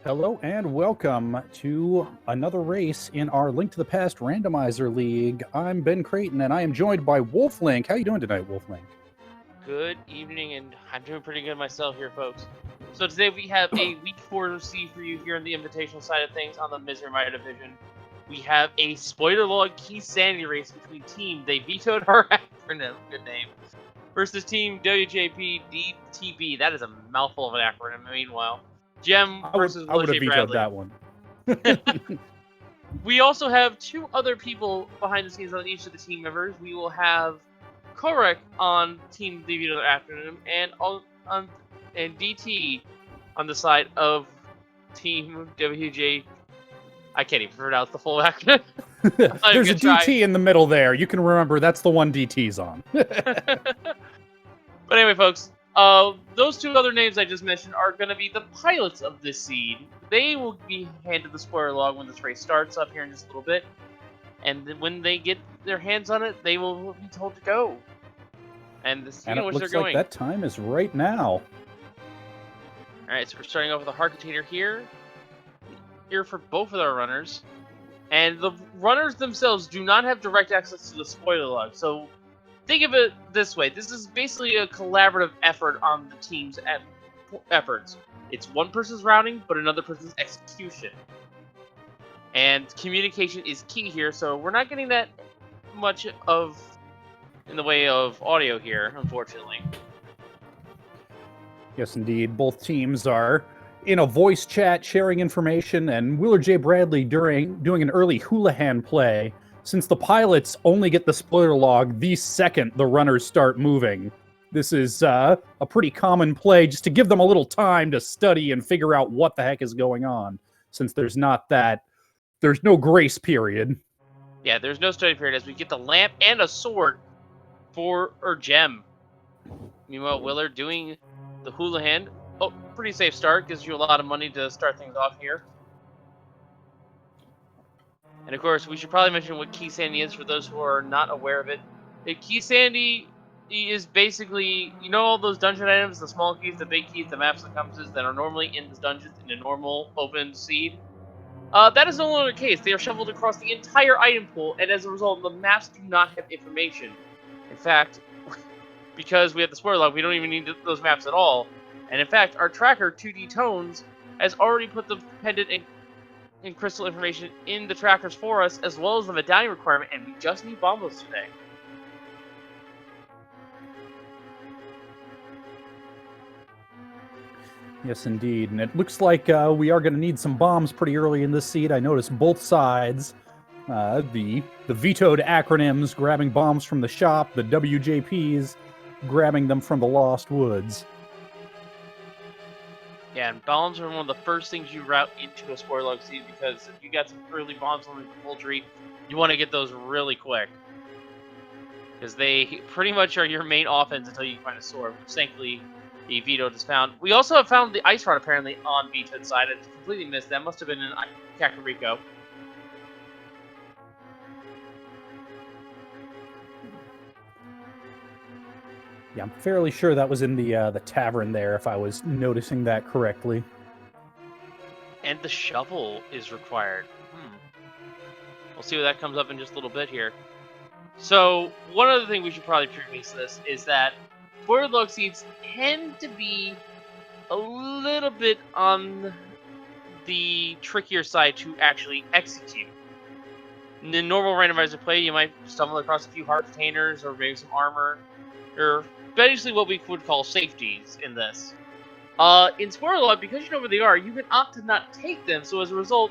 Hello and welcome to another race in our Link to the Past Randomizer League. I'm Ben Creighton and I am joined by Wolflink. How are you doing tonight, Wolflink? Good evening, and I'm doing pretty good myself here, folks. So today we have a Week 4 seed for you here in the Invitational side of things on the Misery Miner division. We have a spoiler log key sanity race between Team, they vetoed our acronym, good name, versus Team WJPDTB. That is a mouthful of an acronym. Meanwhile, Gem versus I would have vetoed WillardJBradley. that one. We also have two other people behind the scenes on each of the team members. We will have Korek on Team the Vetoed acronym, and DT on the side of Team WJ. I can't even pronounce the full acronym. There's a DT in the middle there. You can remember that's the one DT's on. But anyway, folks, those two other names I just mentioned are going to be the pilots of this seed. They will be handed the spoiler log when this race starts up here in just a little bit. And when they get their hands on it, they will be told to go. And the speed in which they're going. Like that time is right now. Alright, so we're starting off with a hard container here. Here for both of our runners. And the runners themselves do not have direct access to the spoiler log. So think of it this way. This is basically a collaborative effort on the team's efforts. It's one person's routing, but another person's execution. And communication is key here, so we're not getting that much in the way of audio here, unfortunately. Yes, indeed. Both teams are in a voice chat sharing information, and WillardJBradley doing an early Houlihan play, since the pilots only get the spoiler log the second the runners start moving. This is a pretty common play just to give them a little time to study and figure out what the heck is going on, since there's no grace period. Yeah, there's no study period as we get the lamp and a sword for Gem. Meanwhile, Willard doing the Houlihan. Oh, pretty safe start. Gives you a lot of money to start things off here. And of course, we should probably mention what Key Sandy is for those who are not aware of it. Key Sandy is basically, you know, all those dungeon items, the small keys, the big keys, the maps and compasses that are normally in the dungeons in a normal open seed. That is no longer the case. They are shoveled across the entire item pool, and as a result, the maps do not have information. In fact, because we have the spoiler log, we don't even need those maps at all. And in fact, our tracker, 2D Tones, has already put the pendant and crystal information in the trackers for us, as well as the medallion requirement, and we just need bombos today. Yes, indeed. And it looks like we are going to need some bombs pretty early in this seed. I noticed both sides, the vetoed acronyms grabbing bombs from the shop, the WJPs grabbing them from the Lost Woods. Yeah, and bombs are one of the first things you route into a spoiler log seed, because if you got some early bombs on the poultry, you want to get those really quick. Because they pretty much are your main offense until you find a sword, which thankfully the vetoed is found. We also have found the ice rod apparently on vetoed side. I completely missed that. Must have been in Kakariko. Yeah, I'm fairly sure that was in the tavern there, if I was noticing that correctly. And the shovel is required. We'll see what that comes up in just a little bit here. So, one other thing we should probably preface this is that spoiler log seeds tend to be a little bit on the trickier side to actually execute. In the normal randomizer play, you might stumble across a few heart containers or maybe some armor, or basically what we would call safeties in this. In spoiler log, because you know where they are, you can opt to not take them, so as a result,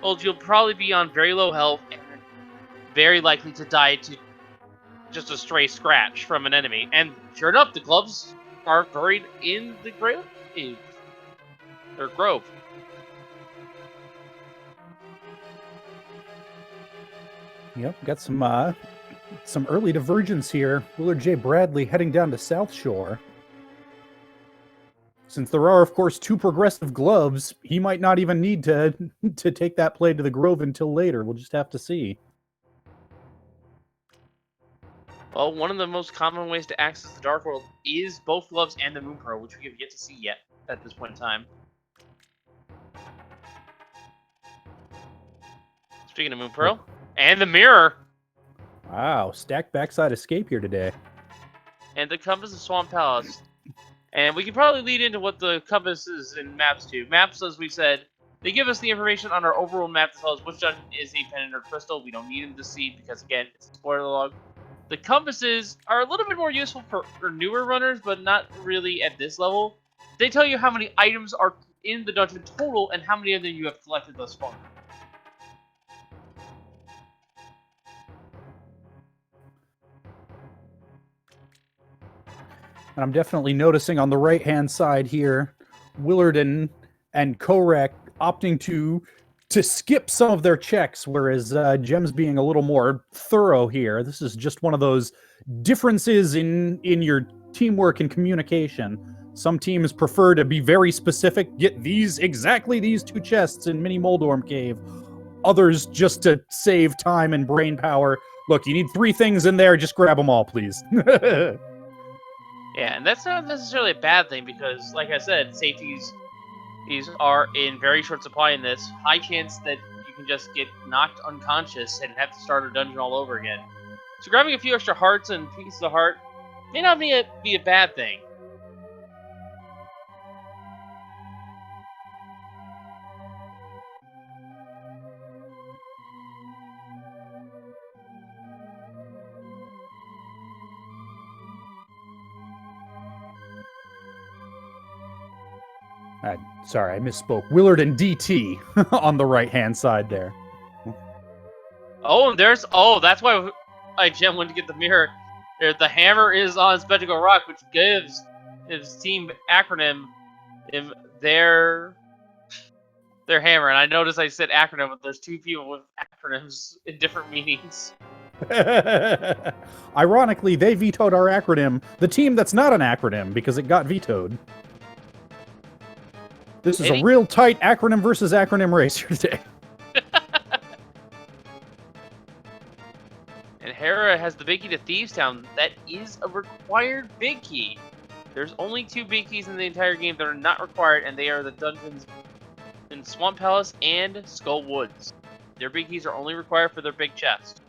well, you'll probably be on very low health and very likely to die to just a stray scratch from an enemy. And sure enough, the gloves are buried in the grave. Or grove. Yep, got some early divergence here. WillardJBradley heading down to South Shore. Since there are, of course, two progressive gloves, he might not even need to take that play to the Grove until later. We'll just have to see. Well, one of the most common ways to access the Dark World is both gloves and the Moon Pearl, which we have yet to see yet at this point in time. Speaking of Moon Pearl. And the mirror. Wow, stacked backside escape here today. And the compass of Swamp Palace. And we can probably lead into what the compass is in maps do. Maps, as we said, they give us the information on our overall map to tell us which dungeon is a pendant or crystal. We don't need them to see because, again, it's a spoiler log. The compasses are a little bit more useful for newer runners, but not really at this level. They tell you how many items are in the dungeon total and how many of them you have collected thus far. And I'm definitely noticing on the right-hand side here, Willard and Korek opting to skip some of their checks, whereas Gem's being a little more thorough here. This is just one of those differences in your teamwork and communication. Some teams prefer to be very specific, get exactly these 2 chests in Mini Moldorm Cave. Others, just to save time and brain power, look, you need 3 things in there, just grab them all, please. Yeah, and that's not necessarily a bad thing because, like I said, safeties are in very short supply in this. High chance that you can just get knocked unconscious and have to start a dungeon all over again. So grabbing a few extra hearts and pieces of heart may not be a bad thing. Sorry, I misspoke. Willard and DT on the right-hand side there. Oh, that's why Gem went to get the mirror. The hammer is on Spectacle Rock, which gives his team acronym their hammer. And I noticed I said acronym, but there's 2 people with acronyms in different meanings. Ironically, they vetoed our acronym, the team that's not an acronym, because it got vetoed. This is a real tight acronym versus acronym race here today. And Hera has the big key to Thieves Town. That is a required big key. There's only 2 big keys in the entire game that are not required, and they are the dungeons in Swamp Palace and Skull Woods. Their big keys are only required for their big chest.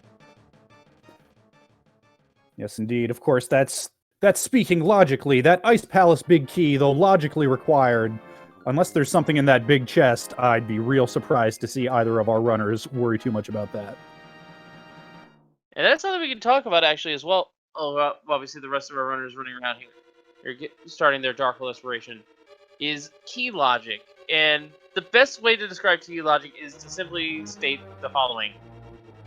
Yes, indeed. Of course, that's speaking logically. That Ice Palace big key, though logically required, unless there's something in that big chest, I'd be real surprised to see either of our runners worry too much about that. And that's something we can talk about, actually, as well. Obviously, the rest of our runners running around here, starting their Dark Hole Exploration, is key logic. And the best way to describe key logic is to simply state the following.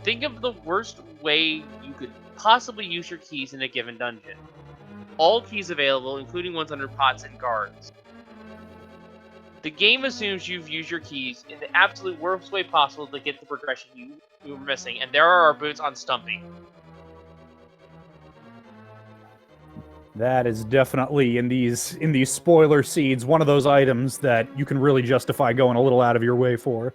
Think of the worst way you could possibly use your keys in a given dungeon. All keys available, including ones under pots and guards. The game assumes you've used your keys in the absolute worst way possible to get the progression you were missing, and there are our boots on Stumpy. That is definitely, in these spoiler seeds, one of those items that you can really justify going a little out of your way for.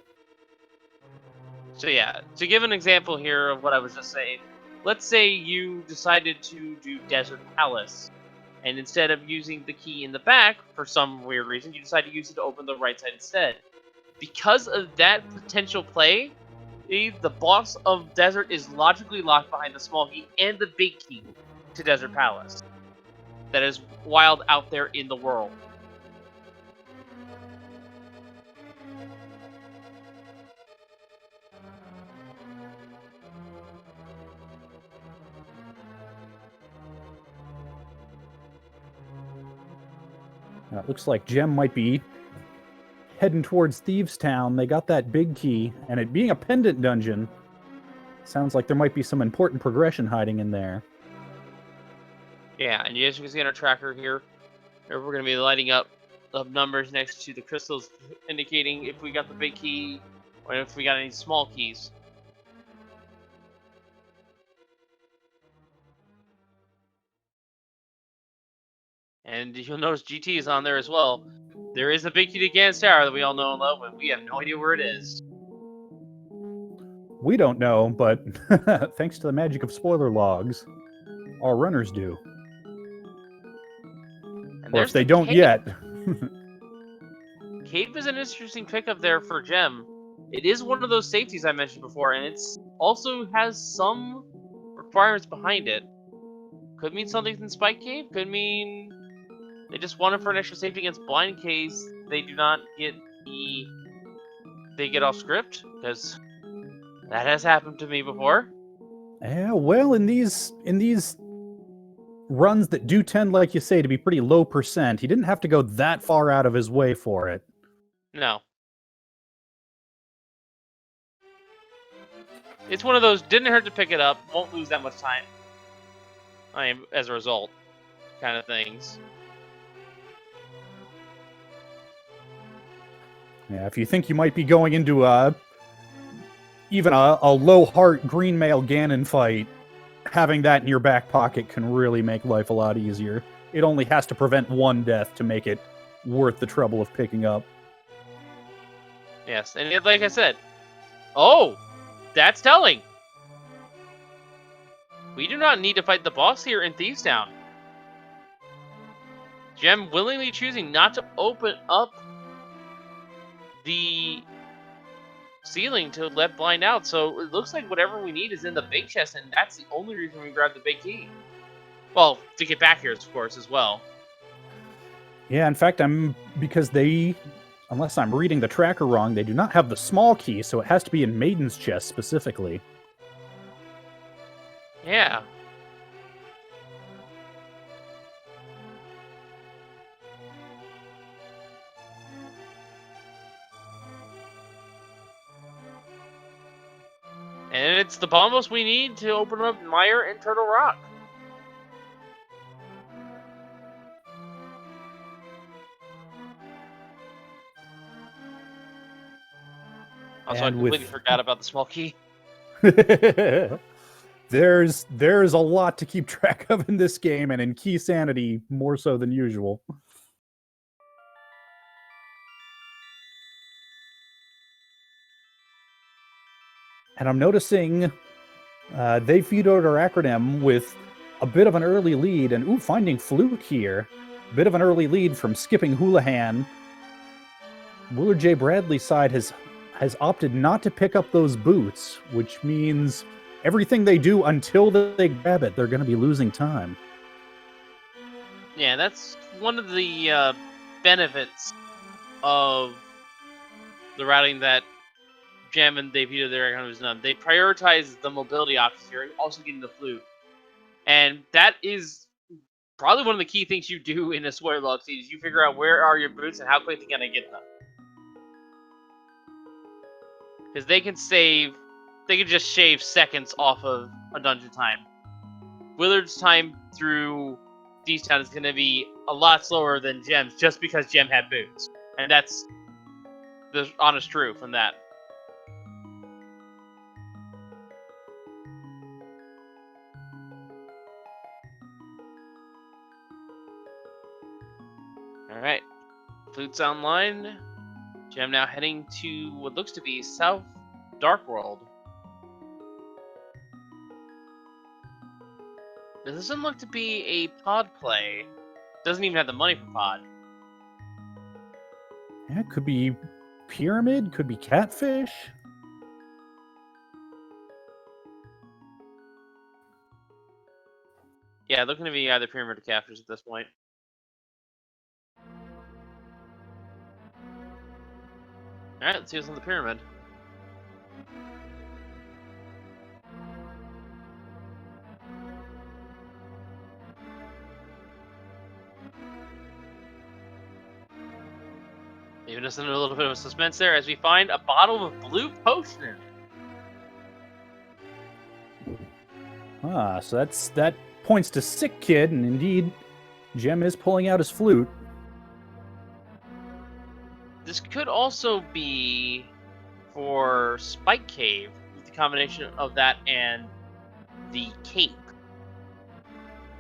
So yeah, to give an example here of what I was just saying, let's say you decided to do Desert Palace. And instead of using the key in the back, for some weird reason, you decide to use it to open the right side instead. Because of that potential play, the boss of Desert is logically locked behind the small key and the big key to Desert Palace. That is wild out there in the world. It looks like Gem might be heading towards Thieves Town. They got that big key, and it being a pendant dungeon, sounds like there might be some important progression hiding in there. Yeah, and as you can see on our tracker here, we're going to be lighting up numbers next to the crystals, indicating if we got the big key or if we got any small keys. And you'll notice GT is on there as well. There is a big key to Gans Tower that we all know and love, but we have no idea where it is. We don't know, but thanks to the magic of spoiler logs, our runners do. And or if they don't yet. Cave is an interesting pickup there for Gem. It is one of those safeties I mentioned before, and it's also has some requirements behind it. Could mean something's in Spike Cave. Could mean they just want it for an extra safety against blind in case they do not get they get off script, because that has happened to me before. Yeah, well, in these runs that do tend, like you say, to be pretty low percent, he didn't have to go that far out of his way for it. No. It's one of those, didn't hurt to pick it up, won't lose that much time. As a result, kind of things. Yeah, if you think you might be going into even a low heart green male Ganon fight, having that in your back pocket can really make life a lot easier. It only has to prevent one death to make it worth the trouble of picking up. Yes, and like I said, oh, that's telling. We do not need to fight the boss here in Thieves Town. Gem willingly choosing not to open up the ceiling to let blind out, so it looks like whatever we need is in the big chest, and that's the only reason we grabbed the big key. Well, to get back here, of course, as well. Yeah, in fact, because they, unless I'm reading the tracker wrong, they do not have the small key, so it has to be in Maiden's chest specifically. Yeah. And it's the bombos we need to open up Mire and Turtle Rock. Also, I completely forgot about the small key. There's a lot to keep track of in this game, and in Key Sanity, more so than usual. And I'm noticing they vetoed our acronym with a bit of an early lead, and finding Flute here. A bit of an early lead from skipping Houlihan. WillardJBradley's side has opted not to pick up those boots, which means everything they do until they grab it, they're going to be losing time. Yeah, that's one of the benefits of the routing that Gem and they vetoed their acronym has done. They prioritize the mobility options here and also getting the flute. And that is probably one of the key things you do in a spoiler log seed, is you figure out where are your boots and how quickly can I get them. Because they can just shave seconds off of a dungeon time. Willard's time through Thieves Town is going to be a lot slower than Gem's, just because Gem had boots. And that's the honest truth from that. Alright. Flute's online. Gem now heading to what looks to be South Dark World. This doesn't look to be a pod play. Doesn't even have the money for pod. Yeah, it could be Pyramid, could be Catfish. Yeah, looking to be either Pyramid or Catfish at this point. Alright, let's see what's on the Pyramid. Leaving us in a little bit of a suspense there as we find a bottle of blue potion in it. So that points to Sick Kid, and indeed, Gem is pulling out his flute. This could also be for Spike Cave, with the combination of that and the cape.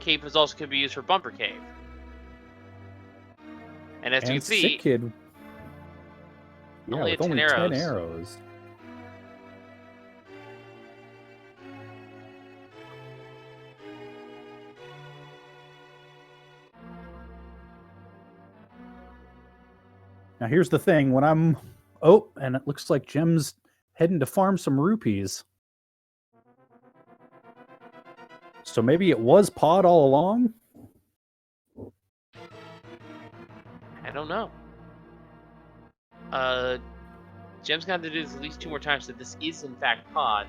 Cape is also could be used for Bumper Cave. And as you can see, Sick Kid, only with 10 only arrows. 10 arrows. Now here's the thing, when I'm Oh, and it looks like Jem's heading to farm some rupees. So maybe it was Pod all along? I don't know. Jem's gonna have to do this at least 2 more times, so this is in fact Pod.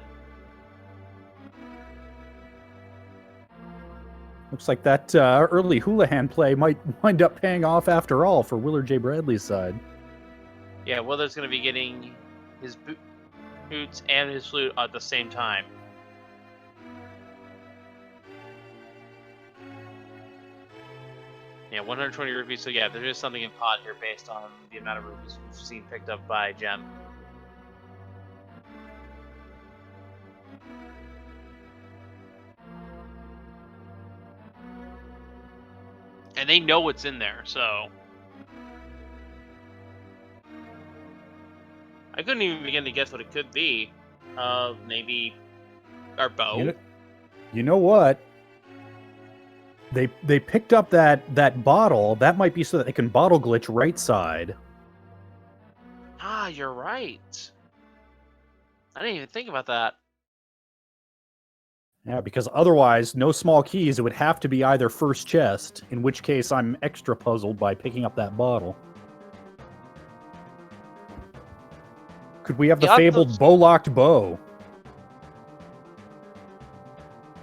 Looks like that early Houlihan play might wind up paying off after all for WillardJBradley's side. Yeah, Willard's gonna be getting his boots and his flute at the same time. Yeah, 120 rupees. So yeah, there is something in Pod here based on the amount of rupees we've seen picked up by Gem. And they know what's in there, so I couldn't even begin to guess what it could be. Maybe our bow. You know what? They picked up that bottle. That might be so that they can bottle glitch right side. Ah, you're right. I didn't even think about that. Yeah, because otherwise, no small keys. It would have to be either first chest, in which case I'm extra puzzled by picking up that bottle. Could we have the fabled bow-locked bow?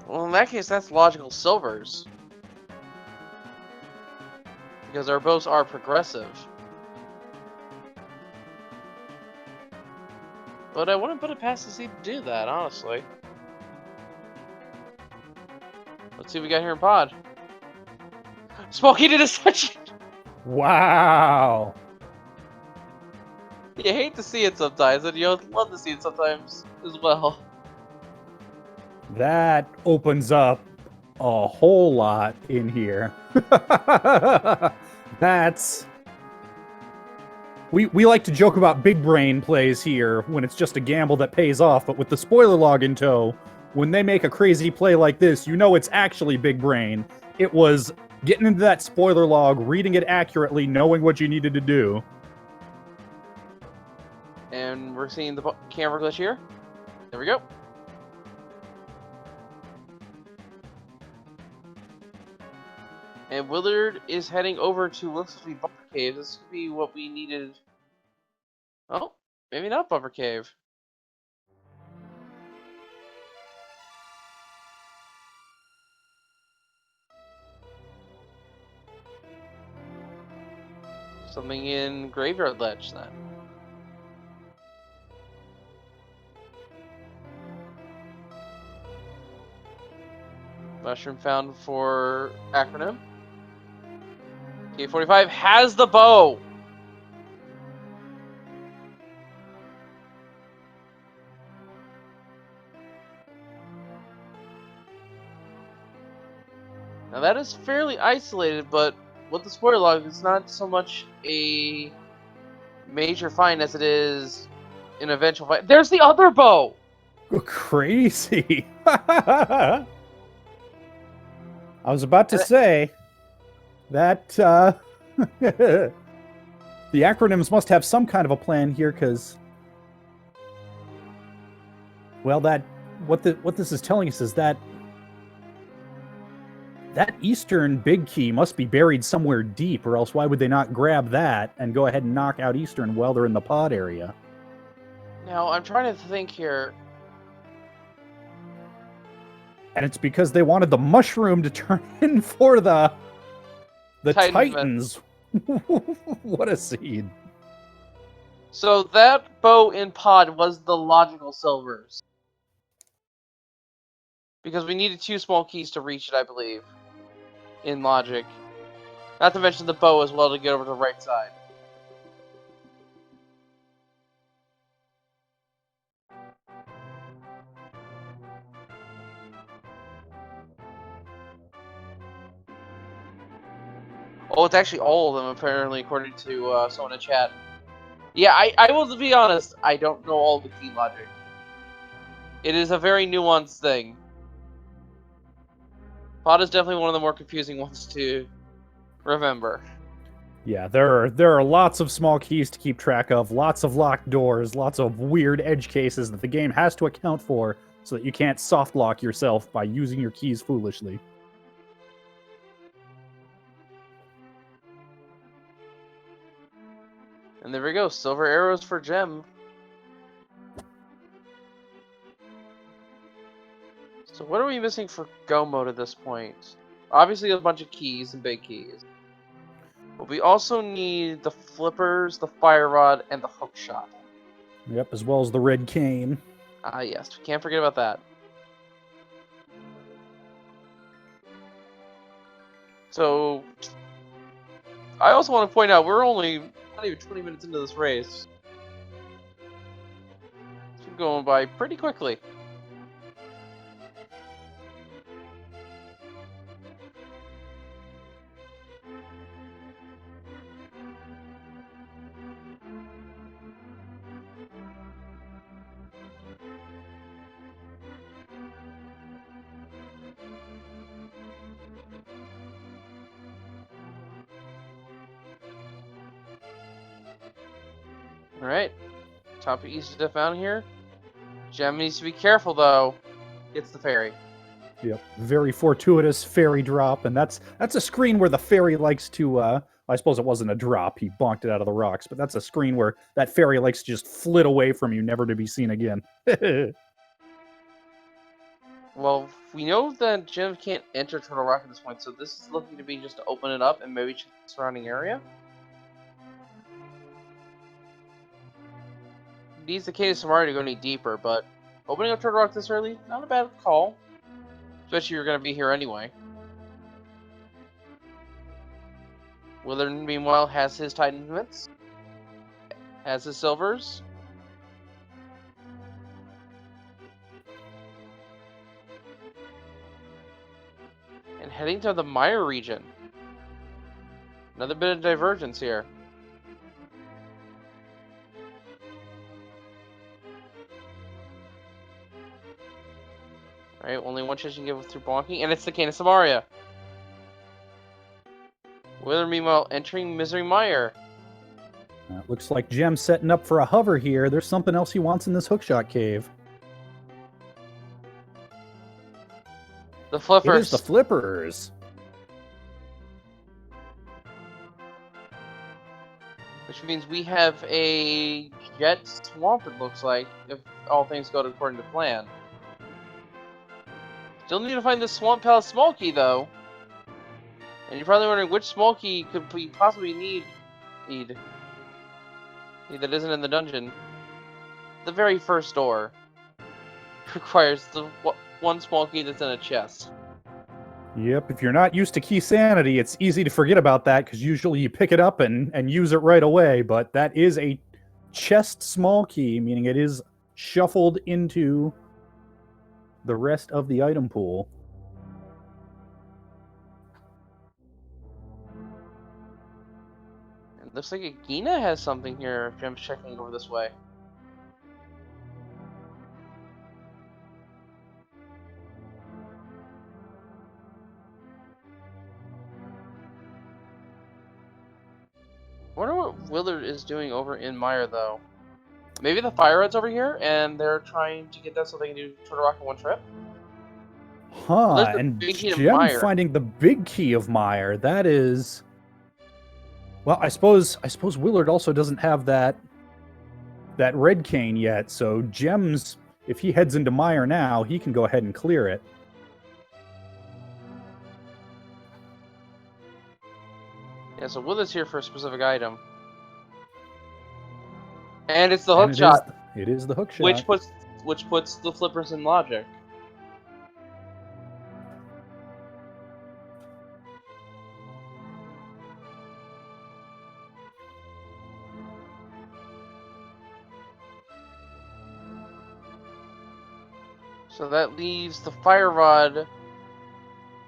Well, in that case, that's logical silvers. Because our bows are progressive. But I wouldn't put it past the seed to do that, honestly. Let's see what we got here in Pod. Smokey did a such. Wow. You hate to see it sometimes, and you love to see it sometimes as well. That opens up a whole lot in here. That's... We like to joke about big brain plays here when it's just a gamble that pays off, but with the spoiler log in tow, when they make a crazy play like this, you know it's actually big brain. It was getting into that spoiler log, reading it accurately, knowing what you needed to do. And we're seeing the camera glitch here. There we go. And Willard is heading over to looks to be Bumper Cave. This could be what we needed. Oh, maybe not Bumper Cave. Something in Graveyard Ledge then. Mushroom found for acronym. K45 has the bow. Now that is fairly isolated, but with the spoiler log, it's not so much a major find as it is an eventual find. There's the other bow. Crazy. I was about to say that the acronyms must have some kind of a plan here, because, well, what this is telling us is that Eastern big key must be buried somewhere deep, or else why would they not grab that and go ahead and knock out Eastern while they're in the pod area? Now, I'm trying to think here. And it's because they wanted the mushroom to turn in for the Titans. What a seed. So that bow in Pod was the logical silvers. Because we needed 2 small keys to reach it, I believe. In logic. Not to mention the bow as well to get over to the right side. Oh, it's actually all of them, apparently, according to someone in chat. Yeah, I will be honest, I don't know all the key logic. It is a very nuanced thing. Pod is definitely one of the more confusing ones to remember. Yeah, there are lots of small keys to keep track of, lots of locked doors, lots of weird edge cases that the game has to account for so that you can't soft lock yourself by using your keys foolishly. And there we go, silver arrows for Gem. So what are we missing for go mode at this point? Obviously a bunch of keys and big keys. But we also need the flippers, the fire rod, and the hook shot. Yep, as well as the red cane. Ah yes, we can't forget about that. So I also want to point out we're only not even 20 minutes into this race. It's going by pretty quickly. Alright, top of easy stuff out here. Gem needs to be careful though. It's the fairy. Yep, very fortuitous fairy drop, and that's a screen where the fairy likes to, I suppose it wasn't a drop, he bonked it out of the rocks, but that's a screen where that fairy likes to just flit away from you, never to be seen again. Well, we know that Gem can't enter Turtle Rock at this point, so this is looking to be just to open it up and maybe check the surrounding area. Needs the Cave of Samari to go any deeper, but opening up Turtle Rock this early, not a bad call. Especially if you're going to be here anyway. Willard, meanwhile, has his Titan mitts, has his silvers. And heading to the Mire region. Another bit of divergence here. Alright, only one chance you can get through bonking, and it's the Cane of Samaria. Willard, meanwhile, entering Misery Mire. Looks like Gem's setting up for a hover here. There's something else he wants in this hookshot cave. The flippers. It is the flippers. Which means we have a jet swamp, it looks like, if all things go according to plan. Still need to find the Swamp Palace small key, though. And you're probably wondering which small key could we possibly need that isn't in the dungeon. The very first door requires the one small key that's in a chest. Yep, if you're not used to key sanity, it's easy to forget about that, because usually you pick it up and use it right away, but that is a chest small key, meaning it is shuffled into the rest of the item pool. It looks like Agina has something here if Gem's checking over this way. I wonder what Willard is doing over in Mire, though. Maybe the fire rod's over here, and they're trying to get that so they can do Turtle Rock in one trip? Huh, and Gem finding the big key of Mire. That is... Well, I suppose Willard also doesn't have that red cane yet, so Gem's, if he heads into Mire now, he can go ahead and clear it. Yeah, so Willard's here for a specific item. And it's the hook shot. It is the hook shot. Which puts the flippers in logic. So that leaves the fire rod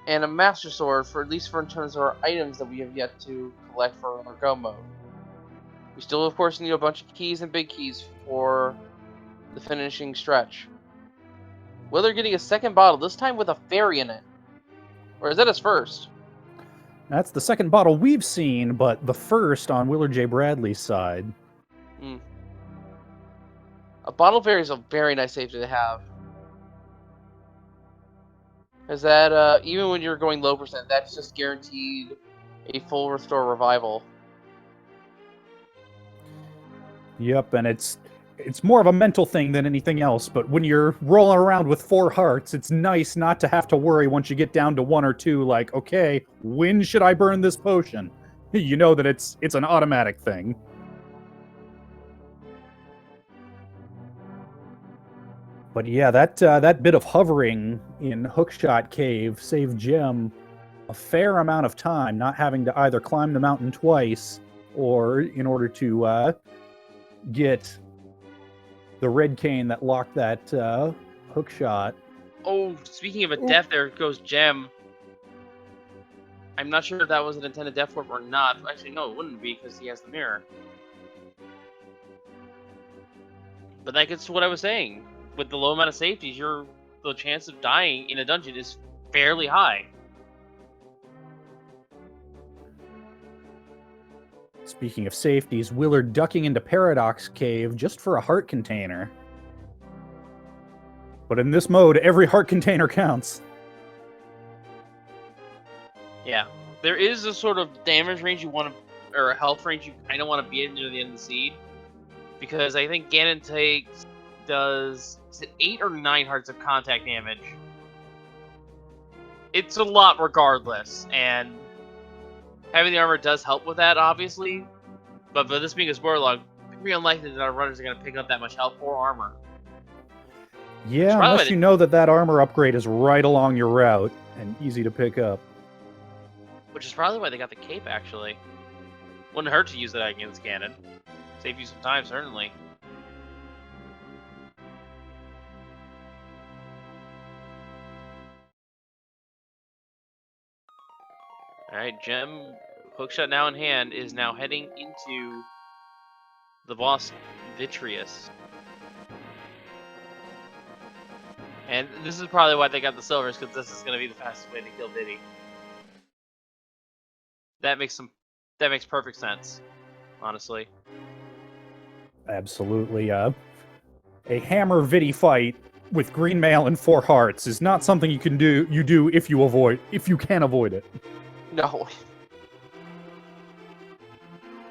and a master sword for at least in terms of our items that we have yet to collect for our go mode. We still, of course, need a bunch of keys and big keys for the finishing stretch. Willard getting a second bottle, this time with a fairy in it. Or is that his first? That's the second bottle we've seen, but the first on WillardJBradley's side. A bottle fairy is a very nice safety to have. Because that, even when you're going low percent, that's just guaranteed a full restore revival. Yep, and it's more of a mental thing than anything else, but when you're rolling around with 4 hearts, it's nice not to have to worry once you get down to 1 or 2, like, okay, when should I burn this potion? You know that it's an automatic thing. But yeah, that bit of hovering in Hookshot Cave saved Jim a fair amount of time, not having to either climb the mountain twice, or in order to get the red cane that locked that hook shot. Oh, speaking of a death, there goes Gem. I'm not sure if that was an intended death warp or not. Actually, no, it wouldn't be because he has the mirror. But that gets to what I was saying. With the low amount of safeties, the chance of dying in a dungeon is fairly high. Speaking of safeties, Willard ducking into Paradox Cave just for a heart container. But in this mode, every heart container counts. Yeah. There is a sort of damage range you want to, or a health range you kind of want to be in near the end of the seed. Because I think Ganon does, is it 8 or 9 hearts of contact damage? It's a lot regardless, and having the armor does help with that, obviously. But for this being a spoiler log, it's pretty unlikely that our runners are going to pick up that much health or armor. Yeah, unless you know that armor upgrade is right along your route and easy to pick up. Which is probably why they got the cape, actually. Wouldn't hurt to use that against Ganon. Save you some time, certainly. Alright, Gem, hookshot now in hand, is now heading into the boss, Vitreous. And this is probably why they got the silvers, because this is going to be the fastest way to kill Diddy. That makes perfect sense, honestly. Absolutely. A hammer Viddy fight with green mail and 4 hearts is not something you do if you can avoid it. No.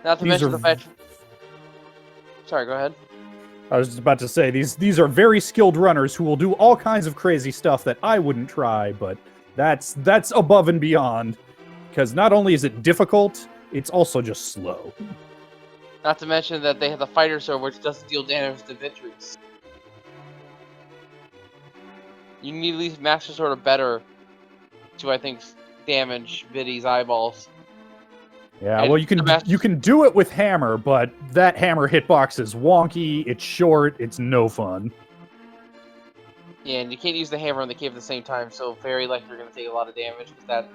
Not to mention the fact. Sorry, go ahead. I was just about to say, these are very skilled runners who will do all kinds of crazy stuff that I wouldn't try, but that's above and beyond. Because not only is it difficult, it's also just slow. Not to mention that they have the fighter sword, which doesn't deal damage to Vitreous. You need at least Master Sword or better to, I think, damage Viddy's eyeballs. Yeah, And well, you can do it with hammer, but that hammer hitbox is wonky, it's short, it's no fun. Yeah, and you can't use the hammer and the cave at the same time, so very likely you're going to take a lot of damage, because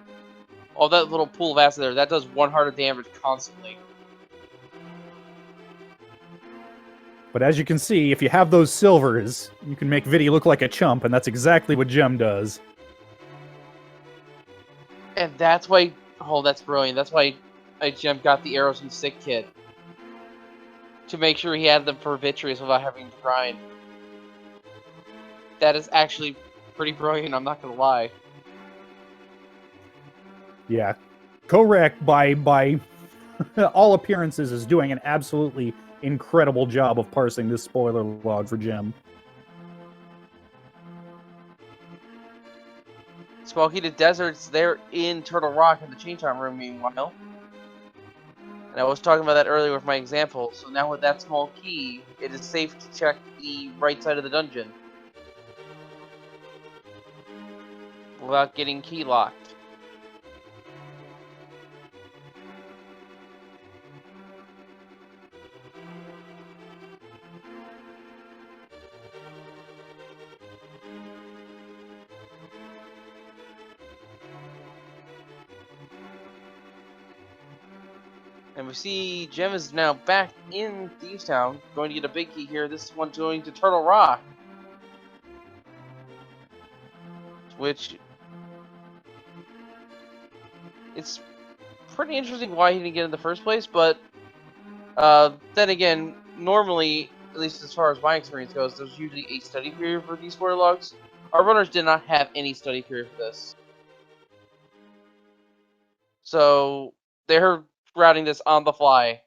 all that little pool of acid there, that does 1 heart of damage constantly. But as you can see, if you have those silvers, you can make Viddy look like a chump, and that's exactly what Gem does. And that's why, oh, that's brilliant. That's why Gem got the arrows and stick kit. To make sure he had them for Vitreous without having to grind. That is actually pretty brilliant, I'm not going to lie. Yeah. Korek, by all appearances, is doing an absolutely incredible job of parsing this spoiler log for Gem. Smoky-Heated Desert's there in Turtle Rock in the Chain Time room, meanwhile. And I was talking about that earlier with my example, so now with that small key, it is safe to check the right side of the dungeon. Without getting key locked. And we see Gem is now back in Thieves Town, going to get a big key here. This one going to Turtle Rock. Which... pretty interesting why he didn't get in the first place, but then again, normally, at least as far as my experience goes, there's usually a study period for these spoiler logs. Our runners did not have any study period for this. So they're routing this on the fly.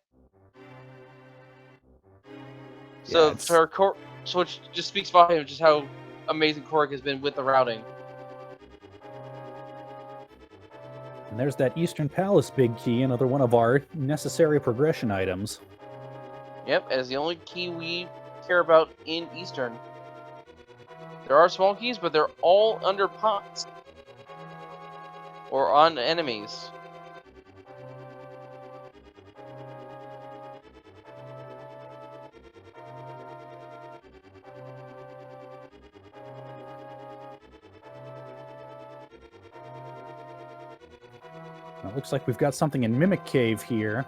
So Yeah, so it just speaks volumes just how amazing Korg has been with the routing. and there's that Eastern Palace big key, another one of our necessary progression items. Yep, as the only key we care about in Eastern. There are small keys, but they're all under pots. Or on enemies. It looks like we've got something in Mimic Cave here.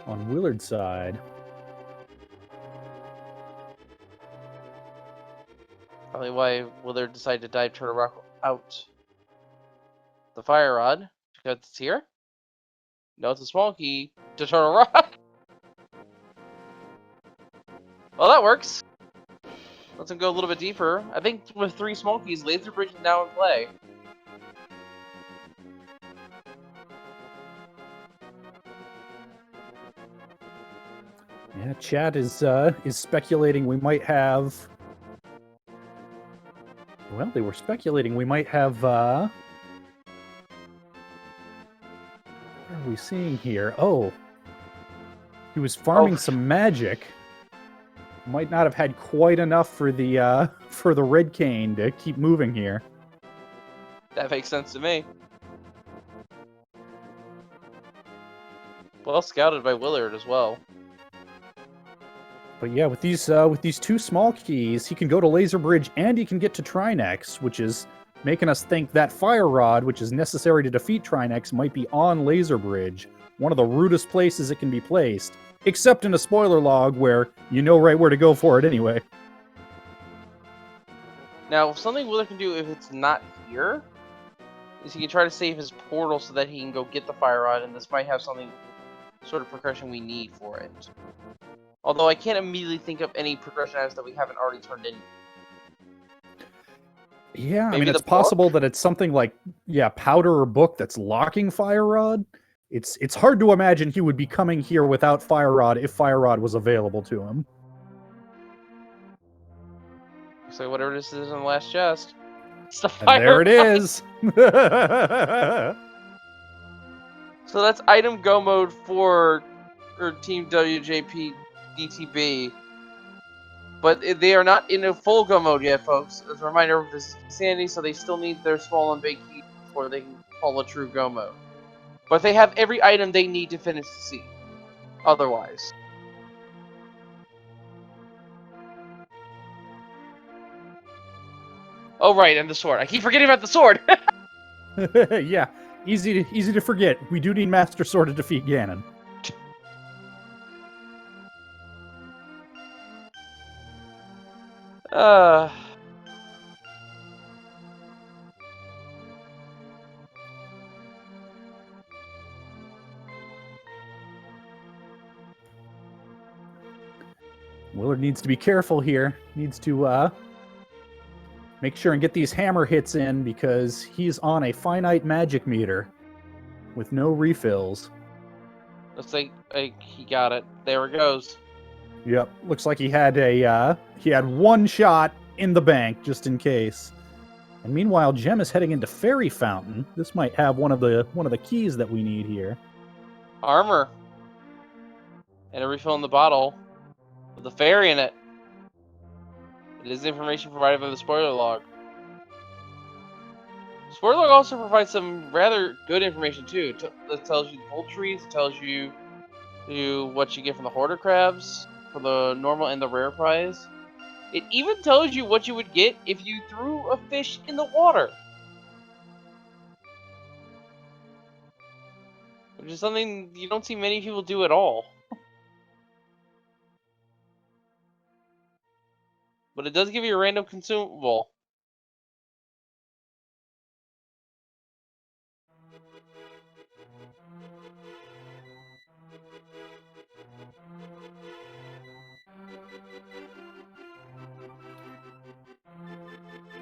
On Willard's side. Probably why Willard decided to dive Turtle Rock out the fire rod. Because it's here. No, it's a small key to Turtle Rock. Well, that works. Let's go a little bit deeper. I think with 3 small keys, Laser Bridge is now in play. Yeah, chat is speculating we might have. Well, they were speculating we might have. What are we seeing here? Oh, he was farming some magic. Might not have had quite enough for the red cane to keep moving here. That makes sense to me. Well scouted by Willard as well. But yeah, with these 2 small keys, he can go to Laser Bridge and he can get to Trinex, which is making us think that fire rod, which is necessary to defeat Trinex, might be on Laser Bridge, one of the rudest places it can be placed, except in a spoiler log where you know right where to go for it anyway. Now, something Willard can do if it's not here is he can try to save his portal so that he can go get the fire rod, and this might have something sort of progression we need for it. Although I can't immediately think of any progression items that we haven't already turned in. Yeah, Maybe I mean, it's the possible book? that it's something like, yeah, powder or book that's locking Fire Rod. It's hard to imagine he would be coming here without Fire Rod if Fire Rod was available to him. So whatever this is in the last chest. It's the And fire there it rod. is! So that's item go mode for Team WJP DTB. But they are not in a full go mode yet, folks. As a reminder, this is Sandy, so they still need their small and big keys before they can call a true go mode. But they have every item they need to finish the scene. Otherwise. Oh right, and the sword. I keep forgetting about the sword! Yeah, easy to forget. We do need Master Sword to defeat Ganon. Willard needs to be careful here. Needs to make sure and get these hammer hits in because he's on a finite magic meter with no refills. Looks like he got it. There it goes. Yep, looks like he had one shot in the bank just in case. And meanwhile, Gem is heading into Fairy Fountain. This might have one of the keys that we need here. Armor. And a refill in the bottle with the fairy in it. It is information provided by the spoiler log. Spoiler log also provides some rather good information too. It tells you the poultries, it tells you what you get from the hoarder crabs, for the normal and the rare prize. It even tells you what you would get if you threw a fish in the water. Which is something you don't see many people do at all. But it does give you a random consumable.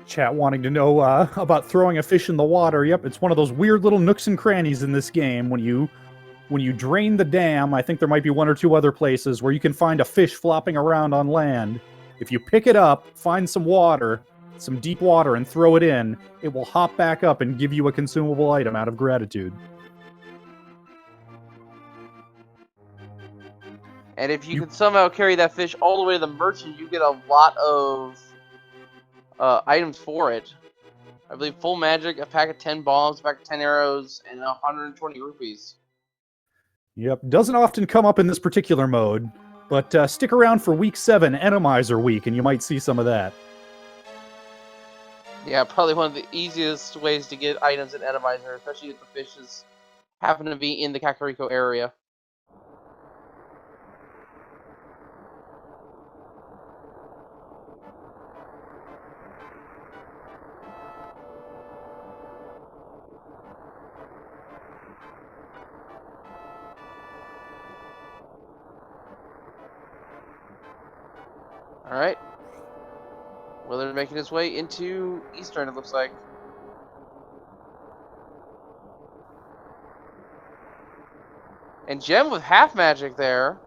Chat wanting to know about throwing a fish in the water. Yep, it's one of those weird little nooks and crannies in this game. When you drain the dam, I think there might be one or two other places where you can find a fish flopping around on land. If you pick it up, find some water, some deep water, and throw it in, it will hop back up and give you a consumable item out of gratitude. And if you can somehow carry that fish all the way to the merchant, you get a lot of items for it. I believe full magic, a pack of 10 bombs, a pack of 10 arrows, and 120 rupees. Yep, doesn't often come up in this particular mode, but stick around for week 7, Randomizer week, and you might see some of that. Yeah, probably one of the easiest ways to get items in Randomizer, especially if the fishes happen to be in the Kakariko area. Alright. Willard making his way into Eastern, it looks like. And Gem with half magic there.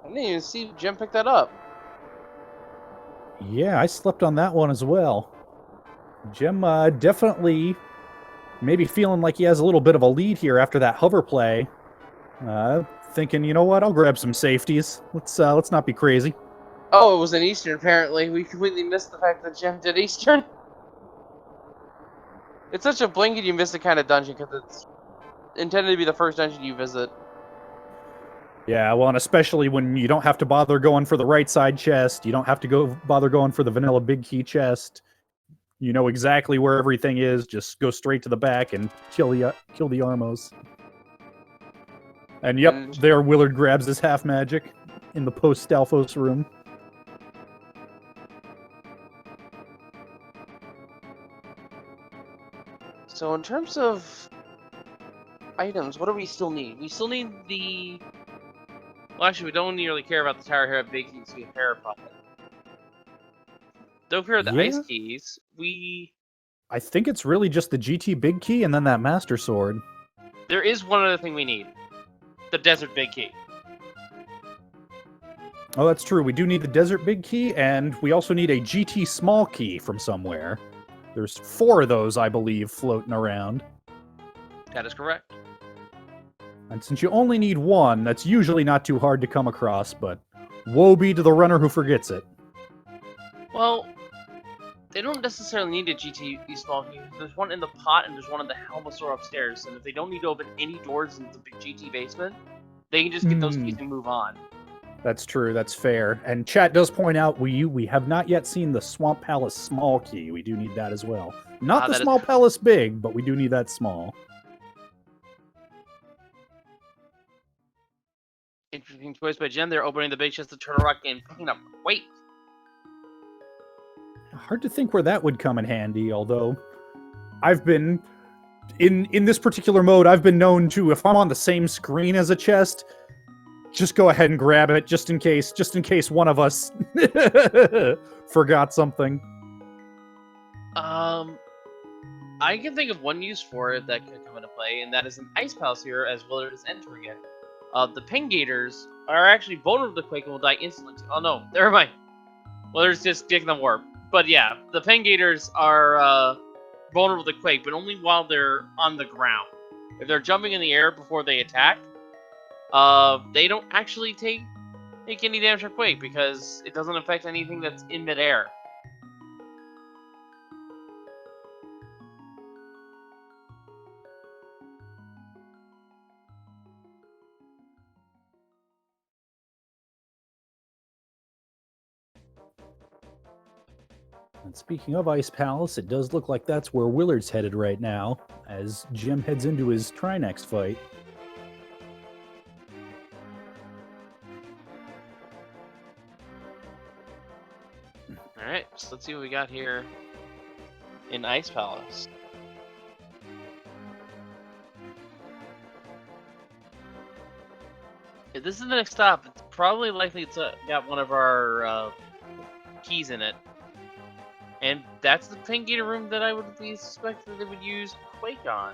I didn't even see Gem pick that up. Yeah, I slept on that one as well. Gem definitely maybe feeling like he has a little bit of a lead here after that hover play. Thinking, you know what, I'll grab some safeties. Let's not be crazy. Oh, it was an Eastern, apparently. We completely missed the fact that Gem did Eastern. It's such a blink and you miss the kind of dungeon, because it's intended to be the first dungeon you visit. Yeah, well, and especially when you don't have to bother going for the right side chest, you don't have to bother going for the vanilla big key chest. You know exactly where everything is. Just go straight to the back and kill the Armos. And yep, there Willard grabs his half magic in the post-Stalfos room. So in terms of items, what do we still need? We still need the... Well, actually, we don't really care about the Tower Hero Big Keys. We have Parapod. Don't care about the Ice Keys. I think it's really just the GT Big Key and then that Master Sword. There is one other thing we need. The Desert Big Key. Oh, that's true. We do need the Desert Big Key, and we also need a GT Small Key from somewhere. There's 4 of those, I believe, floating around. That is correct. And since you only need 1, that's usually not too hard to come across, but woe be to the runner who forgets it. Well, they don't necessarily need a GT small key. There's one in the pot and there's one in the Helmosaur upstairs, and if they don't need to open any doors in the GT basement, they can just get those keys and move on. That's true, that's fair. And chat does point out we have not yet seen the Swamp Palace small key. We do need that as well. Not the Small Palace big, but we do need that small. Interesting choice by Jen. They're opening the big chest of Turtle Rock and picking up weight. Hard to think where that would come in handy, although I've been in this particular mode, I've been known to, if I'm on the same screen as a chest, just go ahead and grab it, just in case one of us forgot something. I can think of one use for it that could come into play, and that is an Ice Palace here as Willard is entering it. The Ping Gators are actually vulnerable to Quake and will die instantly. Oh no, never mind. Willard's just digging the warp. But yeah, the Ping Gators are vulnerable to Quake, but only while they're on the ground. If they're jumping in the air before they attack, they don't actually take any damage from Quake because it doesn't affect anything that's in midair. And speaking of Ice Palace, it does look like that's where Willard's headed right now, as Jim heads into his Trinex fight. Alright, so let's see what we got here in Ice Palace. If this is the next stop, it's probably likely to got one of our keys in it. And that's the Pingator room that I would be suspect that they would use Quake on.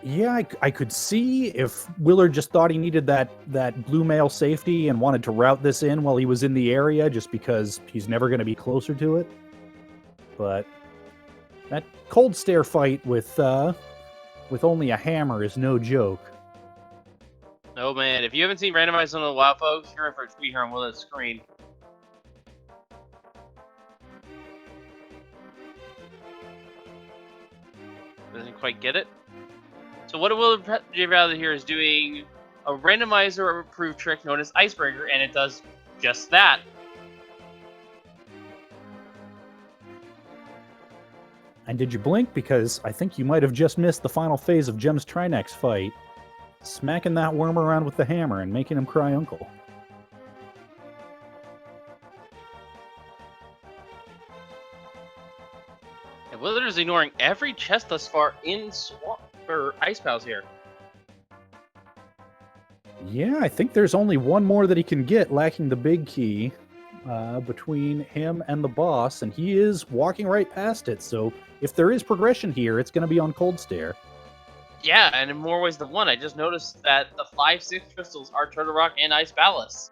Yeah, I could see if Willard just thought he needed that blue mail safety and wanted to route this in while he was in the area just because he's never going to be closer to it. But that cold stare fight with only a hammer is no joke. Oh man, if you haven't seen Randomizer in a while, folks, you're in for a treat here on Willard's screen. Doesn't quite get it. So what WillardJBradley here is doing a randomizer approved trick known as Icebreaker, and it does just that. And did you blink? Because I think you might have just missed the final phase of Jem's Trinex fight. Smacking that worm around with the hammer and making him cry uncle. And Willard is ignoring every chest thus far in Swamp or Ice Pals here. Yeah, I think there's only one more that he can get, lacking the big key between him and the boss, and he is walking right past it. So if there is progression here, it's going to be on Cold Stare. Yeah, and in more ways than one. I just noticed that the 5-6 crystals are Turtle Rock and Ice Palace.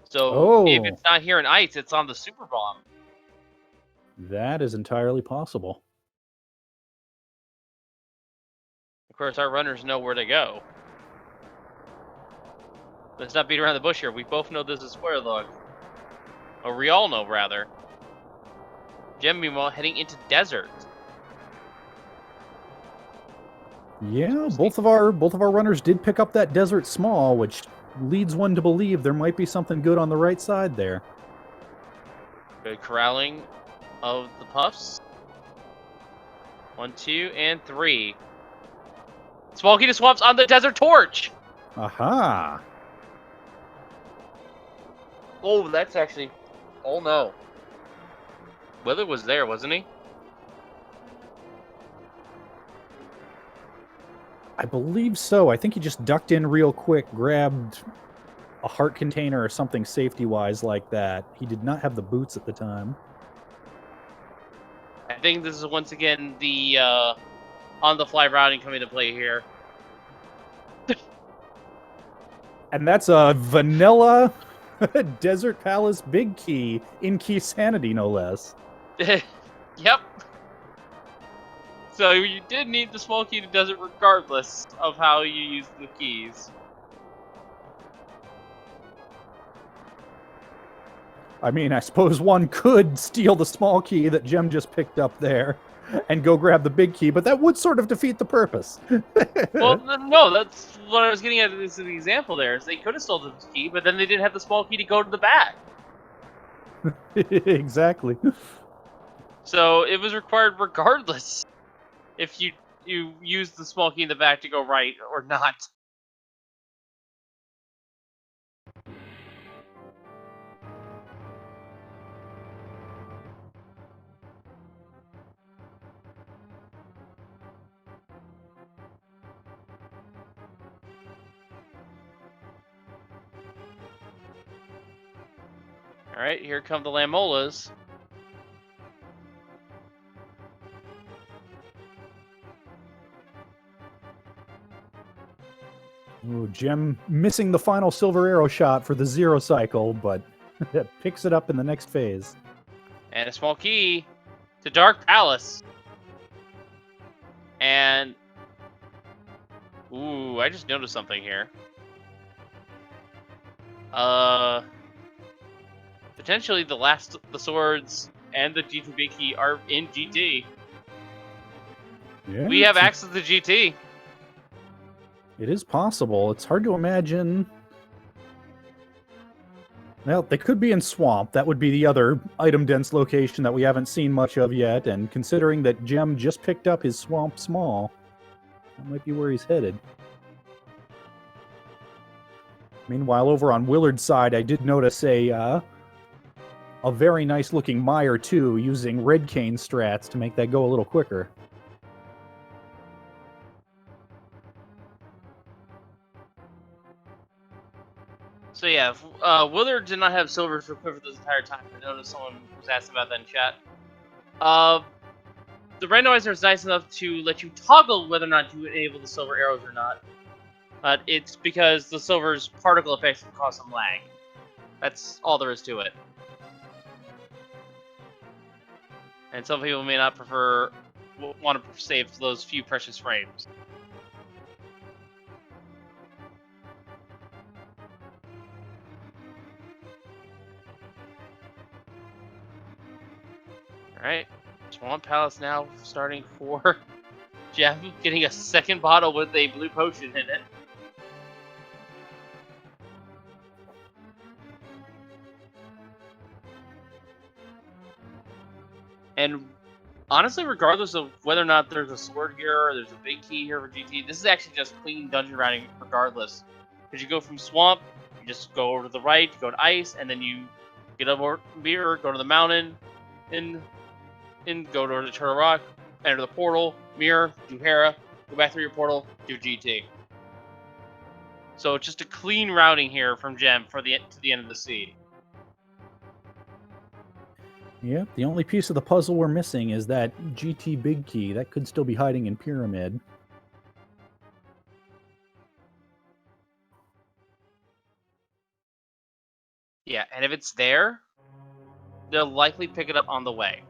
So if it's not here in Ice, it's on the Super Bomb. That is entirely possible. Of course, our runners know where to go. Let's not beat around the bush here. We both know this is spoiler log. Or we all know, rather. Gem, meanwhile, heading into desert. Yeah, both of our runners did pick up that desert small, which leads one to believe there might be something good on the right side there. Good corralling of the puffs. 1, 2, and 3. Small key to swamps on the desert torch. Aha! Oh, that's actually. Oh no. Willard was there, wasn't he? I believe so. I think he just ducked in real quick, grabbed a heart container or something safety-wise like that. He did not have the boots at the time. I think this is once again the on-the-fly routing coming to play here. And that's a vanilla Desert Palace big key in Key Sanity, no less. Yep. So you did need the small key to desert regardless of how you use the keys. I mean, I suppose one could steal the small key that Gem just picked up there and go grab the big key, but that would sort of defeat the purpose. Well, no, that's what I was getting at as an example there, is they could have stolen the key, but then they didn't have the small key to go to the back. Exactly. So it was required regardless if you use the small key in the back to go right or not. Alright, here come the Lamolas. Ooh, Gem missing the final silver arrow shot for the 0 cycle, but picks it up in the next phase. And a small key to Dark Palace. And... ooh, I just noticed something here. Potentially the swords and the G2 big key are in GT. Yeah, We have access to GT. It is possible. It's hard to imagine. Well, they could be in Swamp. That would be the other item-dense location that we haven't seen much of yet, and considering that Gem just picked up his Swamp Small, that might be where he's headed. Meanwhile, over on Willard's side, I did notice a very nice-looking Mire, too, using Red Cane strats to make that go a little quicker. So yeah, Willard did not have silvers for quiver this entire time. I noticed someone was asked about that in chat. The randomizer is nice enough to let you toggle whether or not you enable the silver arrows or not. But it's because the silver's particle effects can cause some lag. That's all there is to it. And some people may not want to save those few precious frames. Alright, Swamp Palace now starting for Jeff, getting a second bottle with a blue potion in it. And honestly, regardless of whether or not there's a sword here or there's a big key here for GT, this is actually just clean dungeon routing regardless. Because you go from Swamp, you just go over to the right, you go to Ice, and then you get over Mirror, go to the mountain, and go to the Turtle Rock, enter the portal, Mirror, do Hera, go back through your portal, do GT. So it's just a clean routing here from Gem to the end of the sea. Yep, the only piece of the puzzle we're missing is that GT big key. That could still be hiding in Pyramid. Yeah, and if it's there, they'll likely pick it up on the way.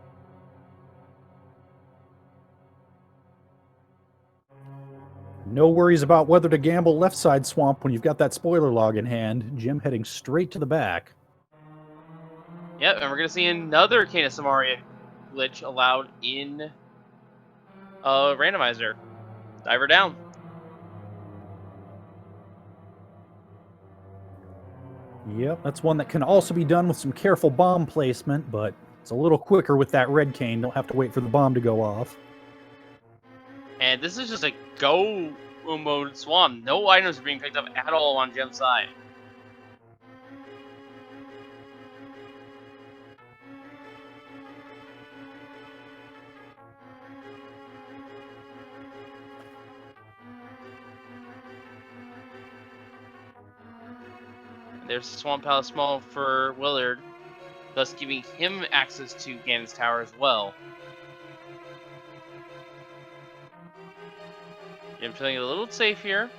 No worries about whether to gamble left side swamp when you've got that spoiler log in hand. Jim heading straight to the back. Yep, and we're going to see another Kana Samaria glitch allowed in Randomizer. Diver down. Yep, that's one that can also be done with some careful bomb placement, but it's a little quicker with that red cane. Don't have to wait for the bomb to go off. And this is just a go mode swamp. No items are being picked up at all on Gem's side. There's Swamp Palace Small for Willard, thus giving him access to Ganon's Tower as well. I'm feeling a little safe here.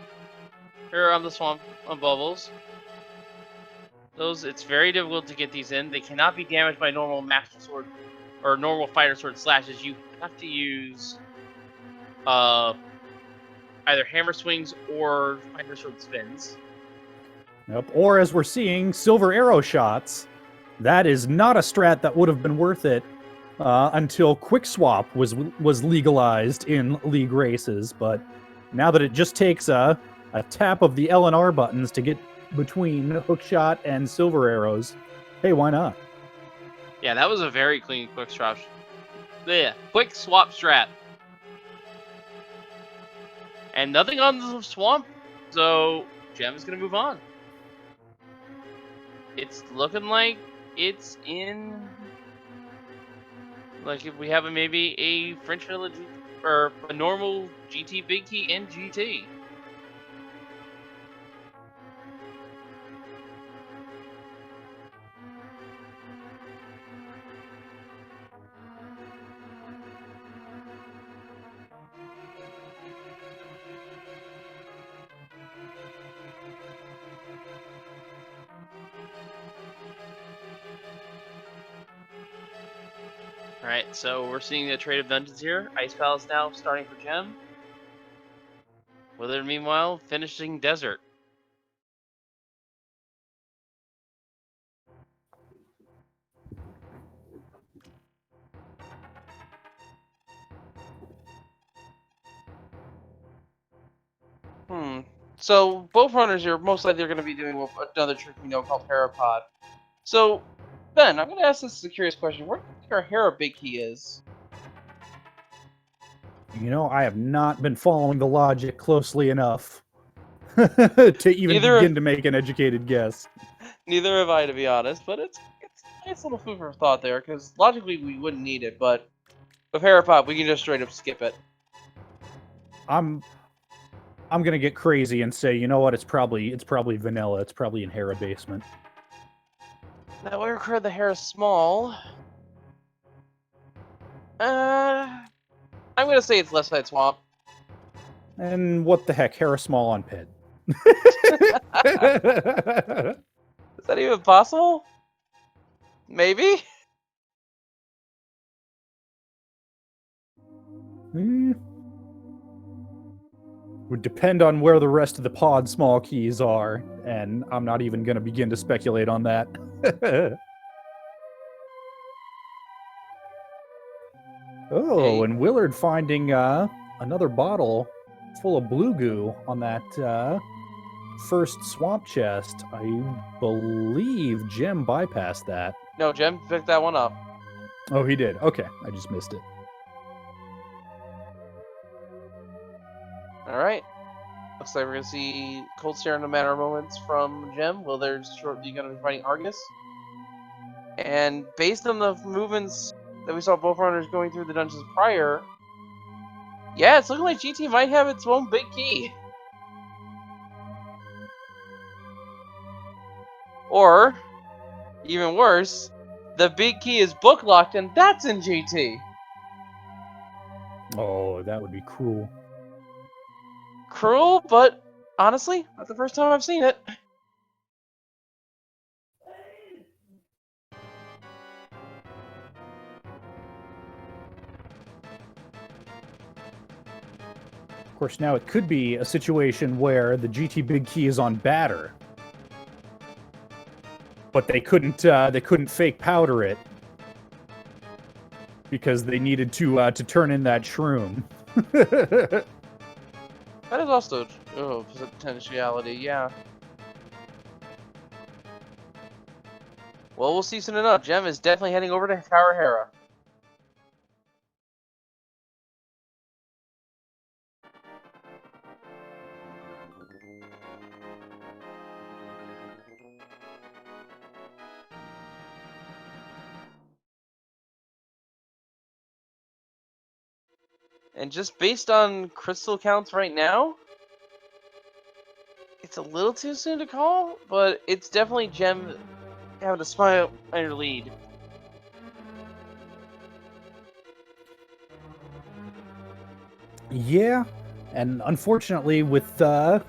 Here on the swamp on bubbles. It's very difficult to get these in. They cannot be damaged by normal Master Sword or normal Fighter Sword slashes. You have to use either Hammer Swings or Fighter Sword spins. Yep. Or as we're seeing, silver arrow shots. That is not a strat that would have been worth it until Quick Swap was legalized in League races. But now that it just takes a tap of the L and R buttons to get between hookshot and silver arrows, hey, why not? Yeah, that was a very clean quick swap. Yeah, quick swap strat. And nothing on the swamp, so Gem is going to move on. It's looking like it's in... Like if we have maybe a French Village or a normal GT Big Key and GT. Alright, so we're seeing the trade of dungeons here. Ice Palace now starting for Gem. Willard, meanwhile, finishing Desert. So both runners are most likely going to be doing another trick we know called Herapod. So, Ben, I'm going to ask this as a curious question. Where do you think our Hera Big Key is? You know, I have not been following the logic closely enough to even begin to make an educated guess. Neither have I, to be honest, but it's a nice little food for thought there, because logically we wouldn't need it, but with Herapod we can just straight up skip it. I'm gonna get crazy and say, you know what? It's probably vanilla. It's probably in Hera basement. That would require the hair is small. I'm gonna say it's left side swamp. And what the heck? Hera small on Ped. Is that even possible? Maybe? Would depend on where the rest of the pod small keys are, and I'm not even going to begin to speculate on that. Oh, Hey. and Willard finding another bottle full of blue goo on that first swamp chest. I believe Jim bypassed that. No, Jem picked that one up. Oh, he did. Okay, I just missed it. Alright. Looks like we're going to see Cold Stare in a matter of moments from Jem. Willard's shortly going to be fighting Argus. And based on the movements that we saw both runners going through the dungeons prior, yeah, it's looking like GT might have its own big key. Or, even worse, the big key is book locked and that's in GT. Oh, that would be cruel. Cruel, but honestly, not the first time I've seen it. Of course, now it could be a situation where the GT big key is on batter, but they couldn't fake powder it because they needed to turn in that shroom. That is also potentiality, yeah. Well, we'll see soon enough. Jem is definitely heading over to Tower Hera. And just based on crystal counts right now, it's a little too soon to call, but it's definitely Jem having a smile on your lead. Yeah, and unfortunately, with no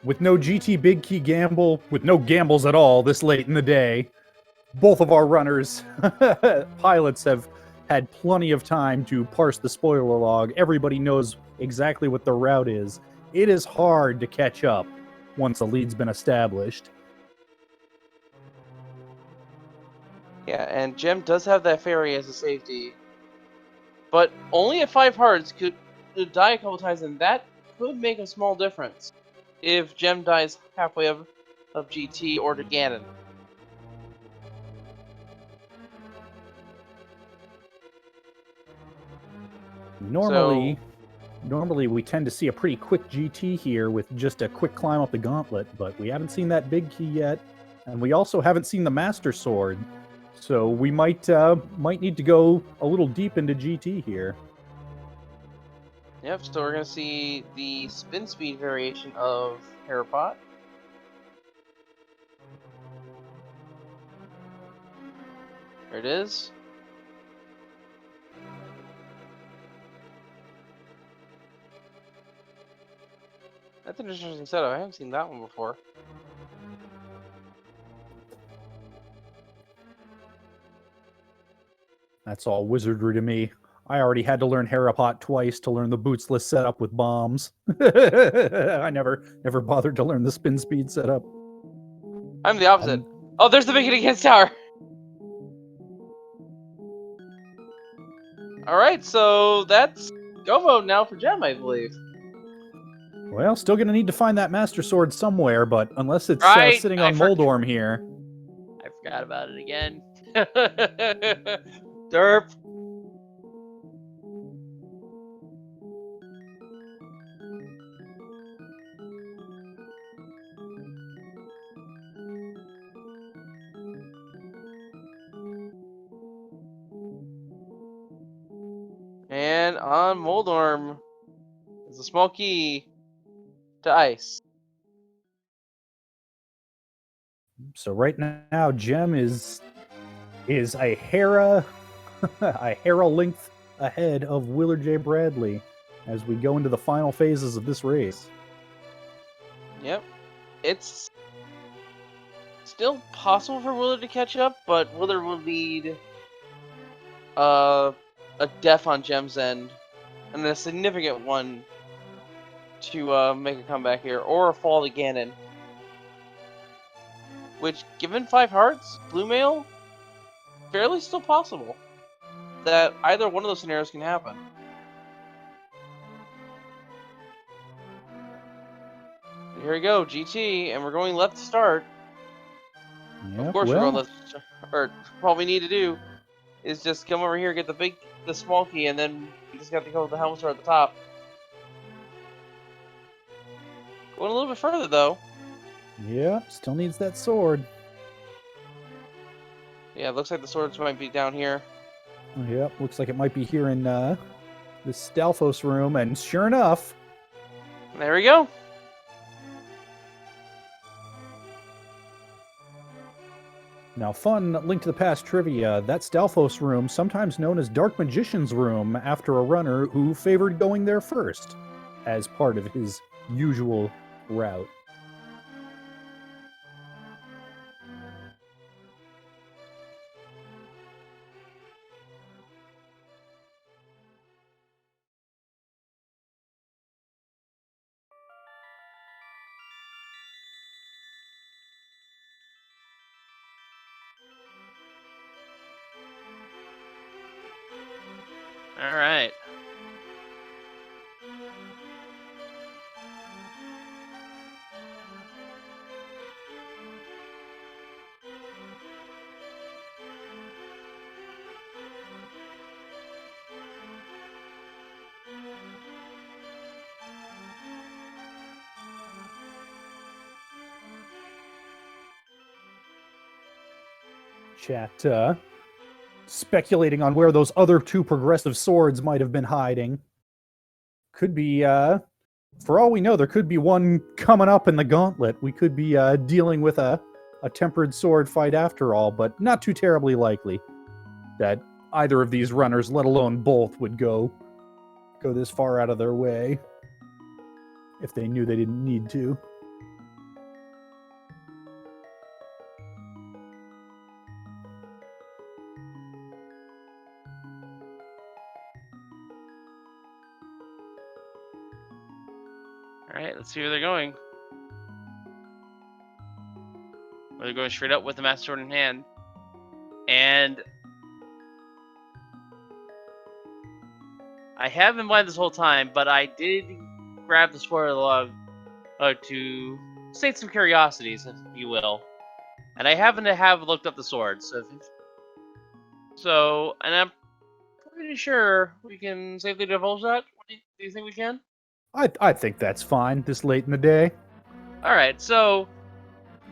GT big key gamble, with no gambles at all this late in the day, both of our runners, pilots, have had plenty of time to parse the spoiler log. Everybody knows exactly what the route is. It is hard to catch up once a lead's been established. Yeah, and Jem does have that fairy as a safety, but only at 5 hearts could die a couple times, and that could make a small difference if Jem dies halfway of GT or to Ganon. Normally we tend to see a pretty quick GT here with just a quick climb up the gauntlet, but we haven't seen that big key yet, and we also haven't seen the Master Sword. So we might need to go a little deep into GT here. Yep, so we're gonna see the spin speed variation of Herapot. There it is. That's an interesting setup. I haven't seen that one before. That's all wizardry to me. I already had to learn Herapot twice to learn the bootsless setup with bombs. I never bothered to learn the spin speed setup. I'm the opposite. Oh, there's the big hit against tower. Alright, so that's go mode now for Gem, I believe. Well, still gonna need to find that Master Sword somewhere, but unless it's Right, sitting on Moldorm here. I forgot about it again. Derp. And on Moldorm is a small key. to ice. So right now, Gem is a hair length ahead of WillardJBradley as we go into the final phases of this race. Yep. It's still possible for Willard to catch up, but Willard will need a death on Gem's end, and a significant one to make a comeback here, or a fall to Ganon. Which, given 5 hearts, Blue Mail, fairly still possible that either one of those scenarios can happen. Here we go, GT, and we're going left to start. Yep, Of course, well, we're going left. Or all we need to do is just come over here, get the small key, and then we just got to go with the helmet sword at the top. Going a little bit further though. yeah, still needs that sword. Yeah, it looks like the swords might be down here. Yep, looks like it might be here in the Stalfos room, and sure enough, There we go. now fun Link to the Past trivia, that Stalfos room, sometimes known as Dark Magician's room, after a runner who favored going there first, as part of his usual route. All right. Chat speculating on where those other 2 progressive swords might have been hiding. Could be, for all we know, there could be one coming up in the gauntlet. We could be dealing with a tempered sword fight after all, but not too terribly likely that either of these runners, let alone both, would go this far out of their way if they knew they didn't need to. All right, let's see where they're going. They're going straight up with the Master Sword in hand. And I have in mind this whole time, but I did grab the spoiler log to state some curiosities, if you will. And I happen to have looked up the swords. And I'm pretty sure we can safely divulge that. Do you think we can? I think that's fine this late in the day. Alright, so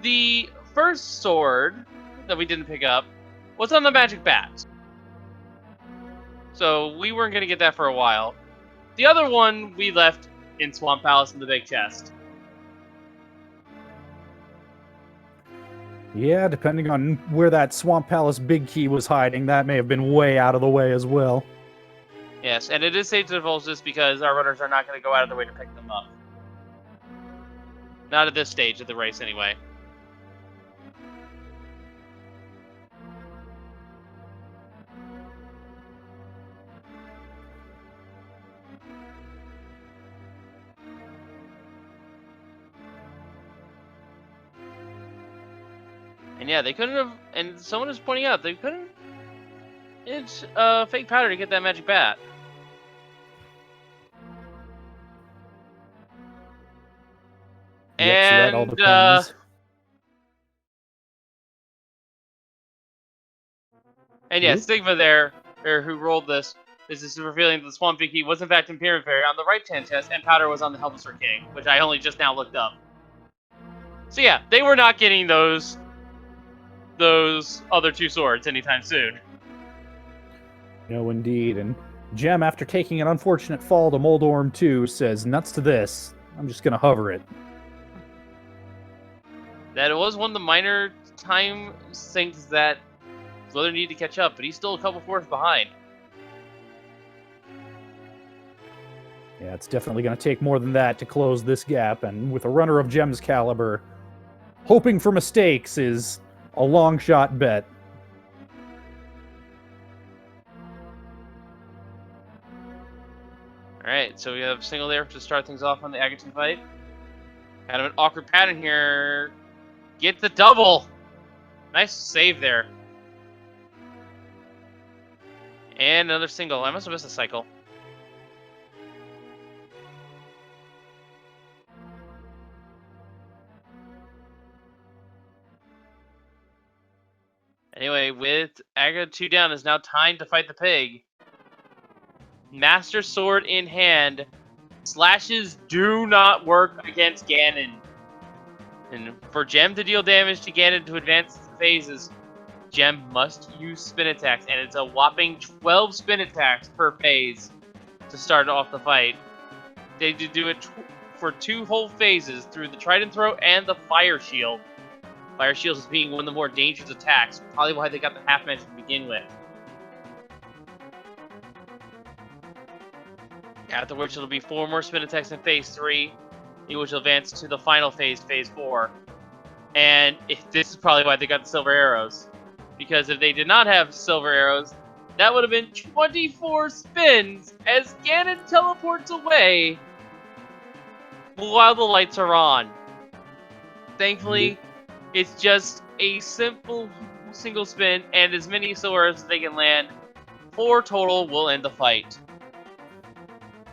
the first sword that we didn't pick up was on the magic bat. So we weren't going to get that for a while. The other one we left in Swamp Palace in the big chest. Yeah, depending on where that Swamp Palace big key was hiding, that may have been way out of the way as well. Yes, and it is safe to divulge this because our runners are not going to go out of their way to pick them up. Not at this stage of the race, anyway. And yeah, they couldn't have, and someone is pointing out, they couldn't, it's fake powder to get that magic bat. Yep, so that all And, depends. And yeah, Oop. Stigma there, or who rolled this, is revealing that the Swamp Key was in fact in Pyramid Fairy on the right-hand chest, and Powder was on the Helmsor King, which I only just now looked up. So yeah, they were not getting those other 2 swords anytime soon. No, indeed. And Gem, after taking an unfortunate fall to Moldorm 2, says, nuts to this. I'm just going to hover it. That was one of the minor time sinks that Willard needed to catch up, but he's still a couple fourths behind. Yeah, it's definitely going to take more than that to close this gap, and with a runner of Gem's caliber, hoping for mistakes is a long shot bet. Alright, so we have single there to start things off on the Agaton fight. Kind of an awkward pattern here. Get the double! Nice save there. And another single. I must have missed a cycle. Anyway, with Aga 2 down, it's now time to fight the pig. Master Sword in hand. Slashes do not work against Ganon. And for Gem to deal damage to Ganon to advance phases, Gem must use spin attacks, and it's a whopping 12 spin attacks per phase to start off the fight. They do it for 2 whole phases through the Trident Throw and the Fire Shield. Fire Shield is being one of the more dangerous attacks, probably why they got the half match to begin with. After which it'll be 4 more spin attacks in phase 3, in which will advance to the final phase, phase 4. And this is probably why they got the silver arrows. Because if they did not have silver arrows, that would have been 24 spins as Ganon teleports away while the lights are on. Thankfully, it's just a simple single spin, and as many silver arrows as they can land. 4 total will end the fight.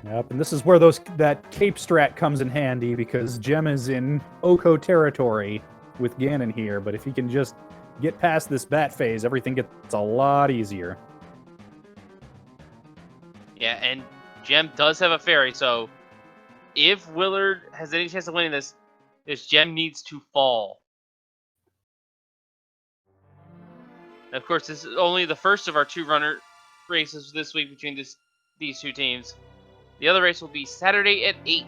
Yep, and this is where that cape strat comes in handy, because Gem is in Oko territory with Ganon here, but if he can just get past this bat phase, everything gets a lot easier. Yeah, and Gem does have a fairy, so if Willard has any chance of winning this Gem needs to fall. And of course, this is only the first of our 2 runner races this week between these 2 teams. The other race will be Saturday at 8.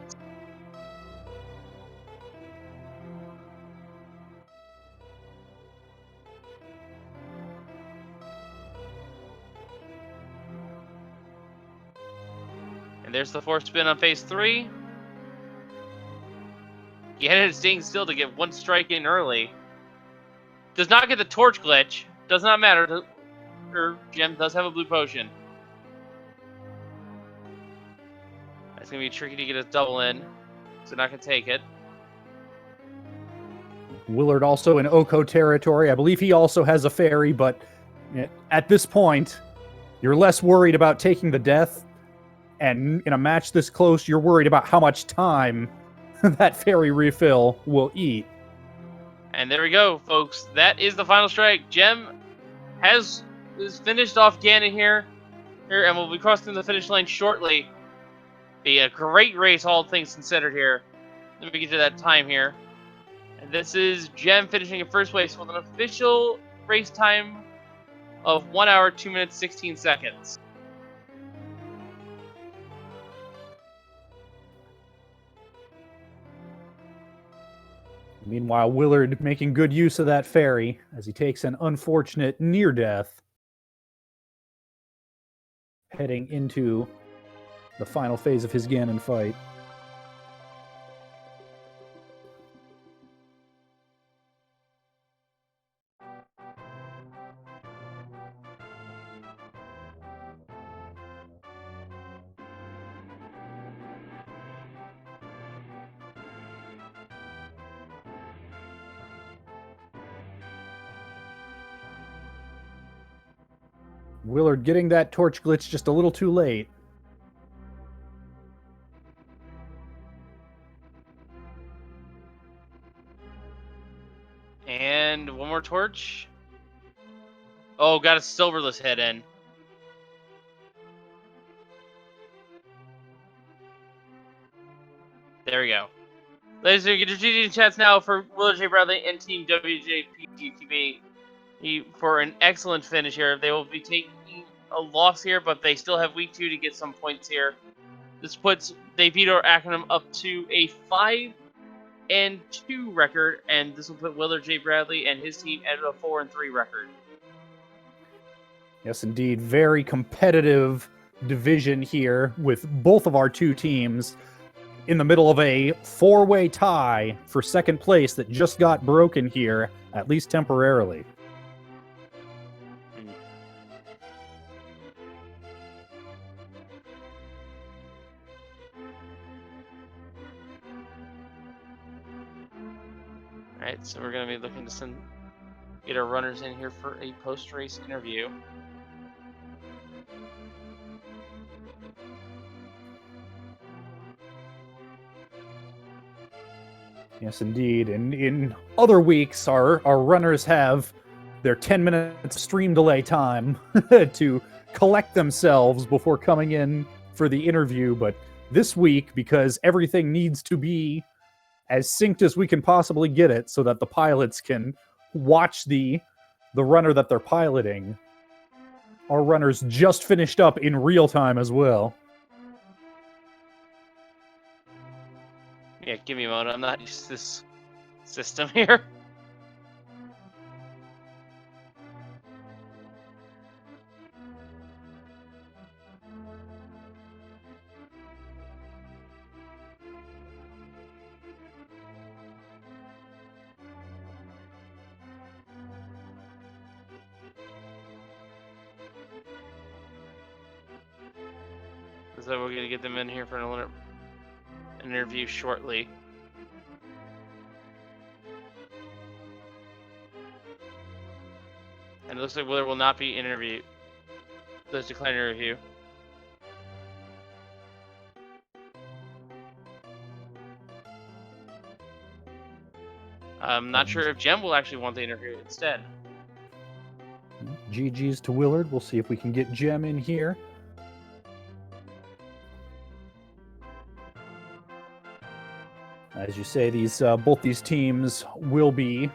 And there's the 4th spin on phase 3. Ganon is staying still to get 1 strike in early. Does not get the torch glitch. Does not matter. Gem does have a blue potion. It's going to be tricky to get a double in, so not going to take it. Willard also in Oko territory. I believe he also has a fairy, but at this point, you're less worried about taking the death, and in a match this close, you're worried about how much time that fairy refill will eat. And there we go, folks. That is the final strike. Gem is finished off Ganon here, and we'll be crossing the finish line shortly. Be a great race, all things considered here. Let me get to that time here. And this is Gem finishing in first place with an official race time of 1 hour, 2 minutes, 16 seconds. Meanwhile, Willard making good use of that fairy as he takes an unfortunate near death, heading into the final phase of his Ganon fight. Willard getting that torch glitch just a little too late. And 1 more torch. Oh, got a silverless head in. There we go. Ladies and gentlemen, get your chats now for WillardJBradley and Team WJPTV for an excellent finish here. They will be taking a loss here, but they still have week 2 to get some points here. This puts they beat our acronym up to a 5-2 record, and this will put WillardJBradley and his team at a 4-3 record. Yes, indeed. Very competitive division here with both of our two teams in the middle of a 4-way tie for second place that just got broken here, at least temporarily. Alright, so we're going to be looking to get our runners in here for a post-race interview. Yes, indeed. And in other weeks, our runners have their 10 minutes stream delay time to collect themselves before coming in for the interview. But this week, because everything needs to be as synced as we can possibly get it so that the pilots can watch the runner that they're piloting, our runners just finished up in real time as well. Yeah, give me a moment. I'm not used to this system here. So we're going to get them in here for an interview shortly. And it looks like Willard will not be interviewed. Those declined a review. I'm not sure if Jem will actually want the interview instead. GG's to Willard. We'll see if we can get Jem in here. As you say, both these teams will be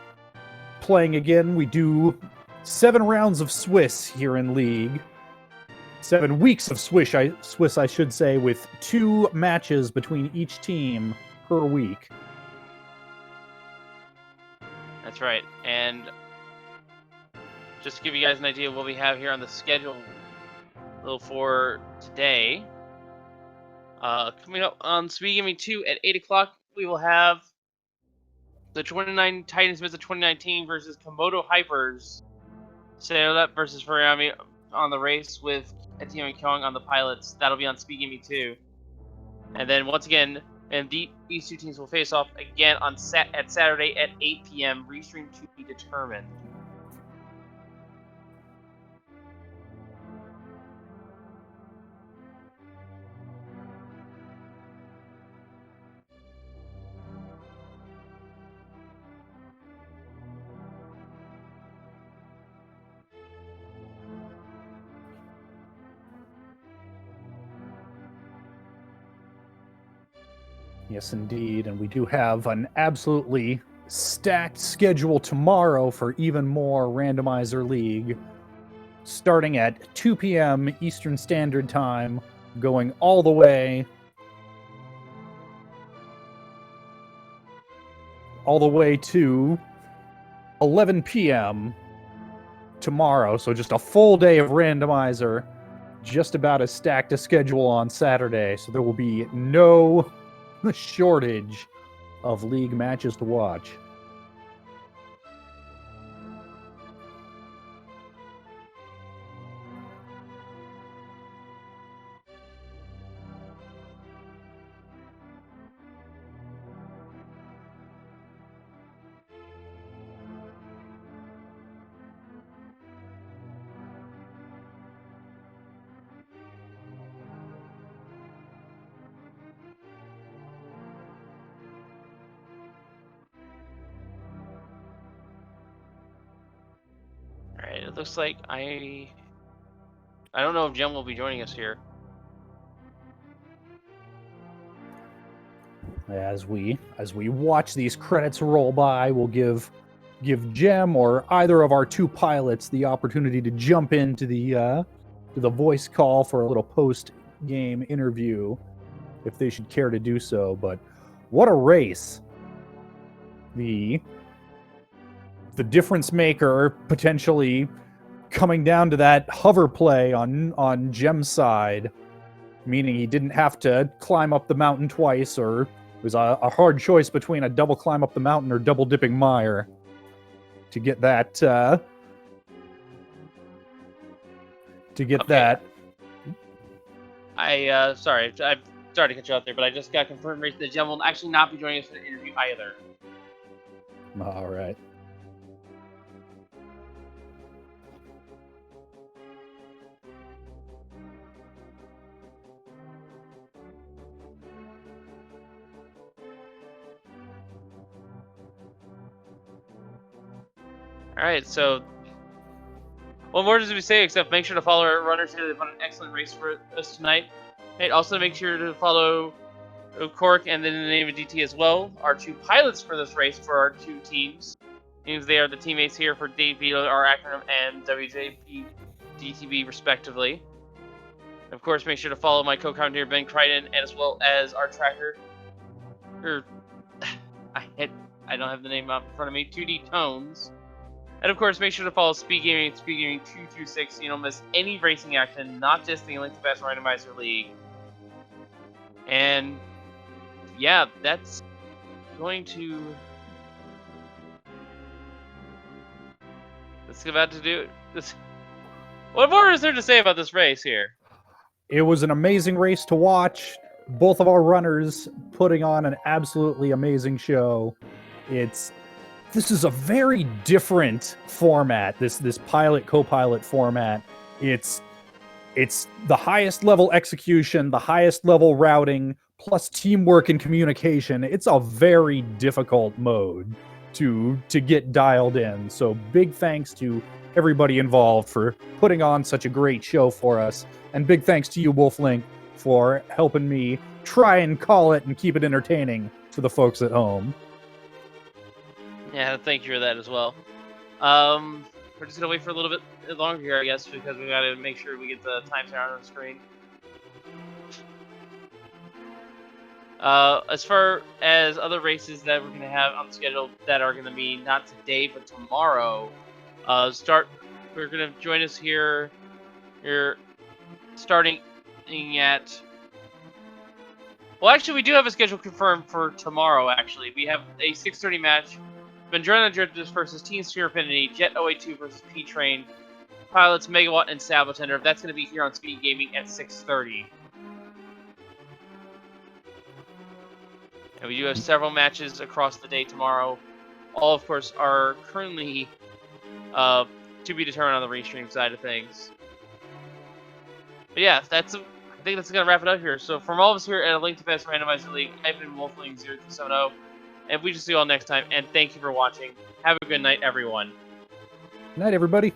playing again. We do 7 rounds of Swiss here in League. 7 weeks of Swiss, I should say, with 2 matches between each team per week. That's right. And just to give you guys an idea of what we have here on the schedule for today. Coming up on SpeedGaming 2 at 8 o'clock, we will have the 29 Titans Mids of 2019 versus Komodo Hypers. So that versus Furiyami on the race with Etienne and Kyung on the pilots. That'll be on SpeedGaming 2. And then once again, these two teams will face off again on Saturday at 8 p.m. Restream to be determined. Yes, indeed. And we do have an absolutely stacked schedule tomorrow for even more Randomizer League. Starting at 2 p.m. Eastern Standard Time, going all the way to 11 p.m. tomorrow. So just a full day of Randomizer, just about as stacked a schedule on Saturday. So there will be no shortage of league matches to watch. Alright, it looks like I don't know if Jem will be joining us here. As we watch these credits roll by, we'll give Jem or either of our 2 pilots the opportunity to jump into the voice call for a little post-game interview. if they should care to do so. But what a race! The difference maker potentially coming down to that hover play on Gem's side, meaning he didn't have to climb up the mountain twice, or it was a hard choice between a double climb up the mountain or double dipping mire to get that that. Sorry to cut you out there, but I just got confirmed that Gem will actually not be joining us for the interview either. All right. All right, so what more does we say except make sure to follow our runners here. They've done an excellent race for us tonight. Hey, also make sure to follow Cork and then the name of DT as well. Our two pilots for this race for our two teams. Means they are the teammates here for DV, our acronym, and WJP DTB respectively. Of course, make sure to follow my co-commentator Ben Crichton, and as well as our tracker. I don't have the name up in front of me. 2D Tones. And of course, make sure to follow SpeedGaming, SpeedGaming 226, so you don't miss any racing action, not just the Link to Best Randomizer League. And yeah, that's going to. That's about to do this. What more is there to say about this race here? It was an amazing race to watch. Both of our runners putting on an absolutely amazing show. This is a very different format. This pilot co-pilot format. It's the highest level execution, the highest level routing, plus teamwork and communication. It's a very difficult mode to get dialed in. So big thanks to everybody involved for putting on such a great show for us, and big thanks to you, Wolflink, for helping me try and call it and keep it entertaining for the folks at home. Yeah, thank you for that as well. We're just gonna wait for a little bit longer here, I guess, because we gotta make sure we get the times on the screen. As far as other races that we're gonna have on the schedule that are gonna be not today but tomorrow, we're gonna join us here. You're starting at. Well, actually, we do have a schedule confirmed for tomorrow. Actually, we have a 6:30 match. Vendrena Drifters versus Team Sphere Affinity, Jet 082 versus P-Train, Pilots Megawatt and Sabotender. That's going to be here on Speed Gaming at 6:30. And we do have several matches across the day tomorrow. All, of course, are currently to be determined on the restream side of things. But yeah, I think that's going to wrap it up here. So from all of us here at A Link to Best Randomizer League, I've been Wolfling0270. And we just see you all next time, and thank you for watching. Have a good night, everyone. Good night, everybody.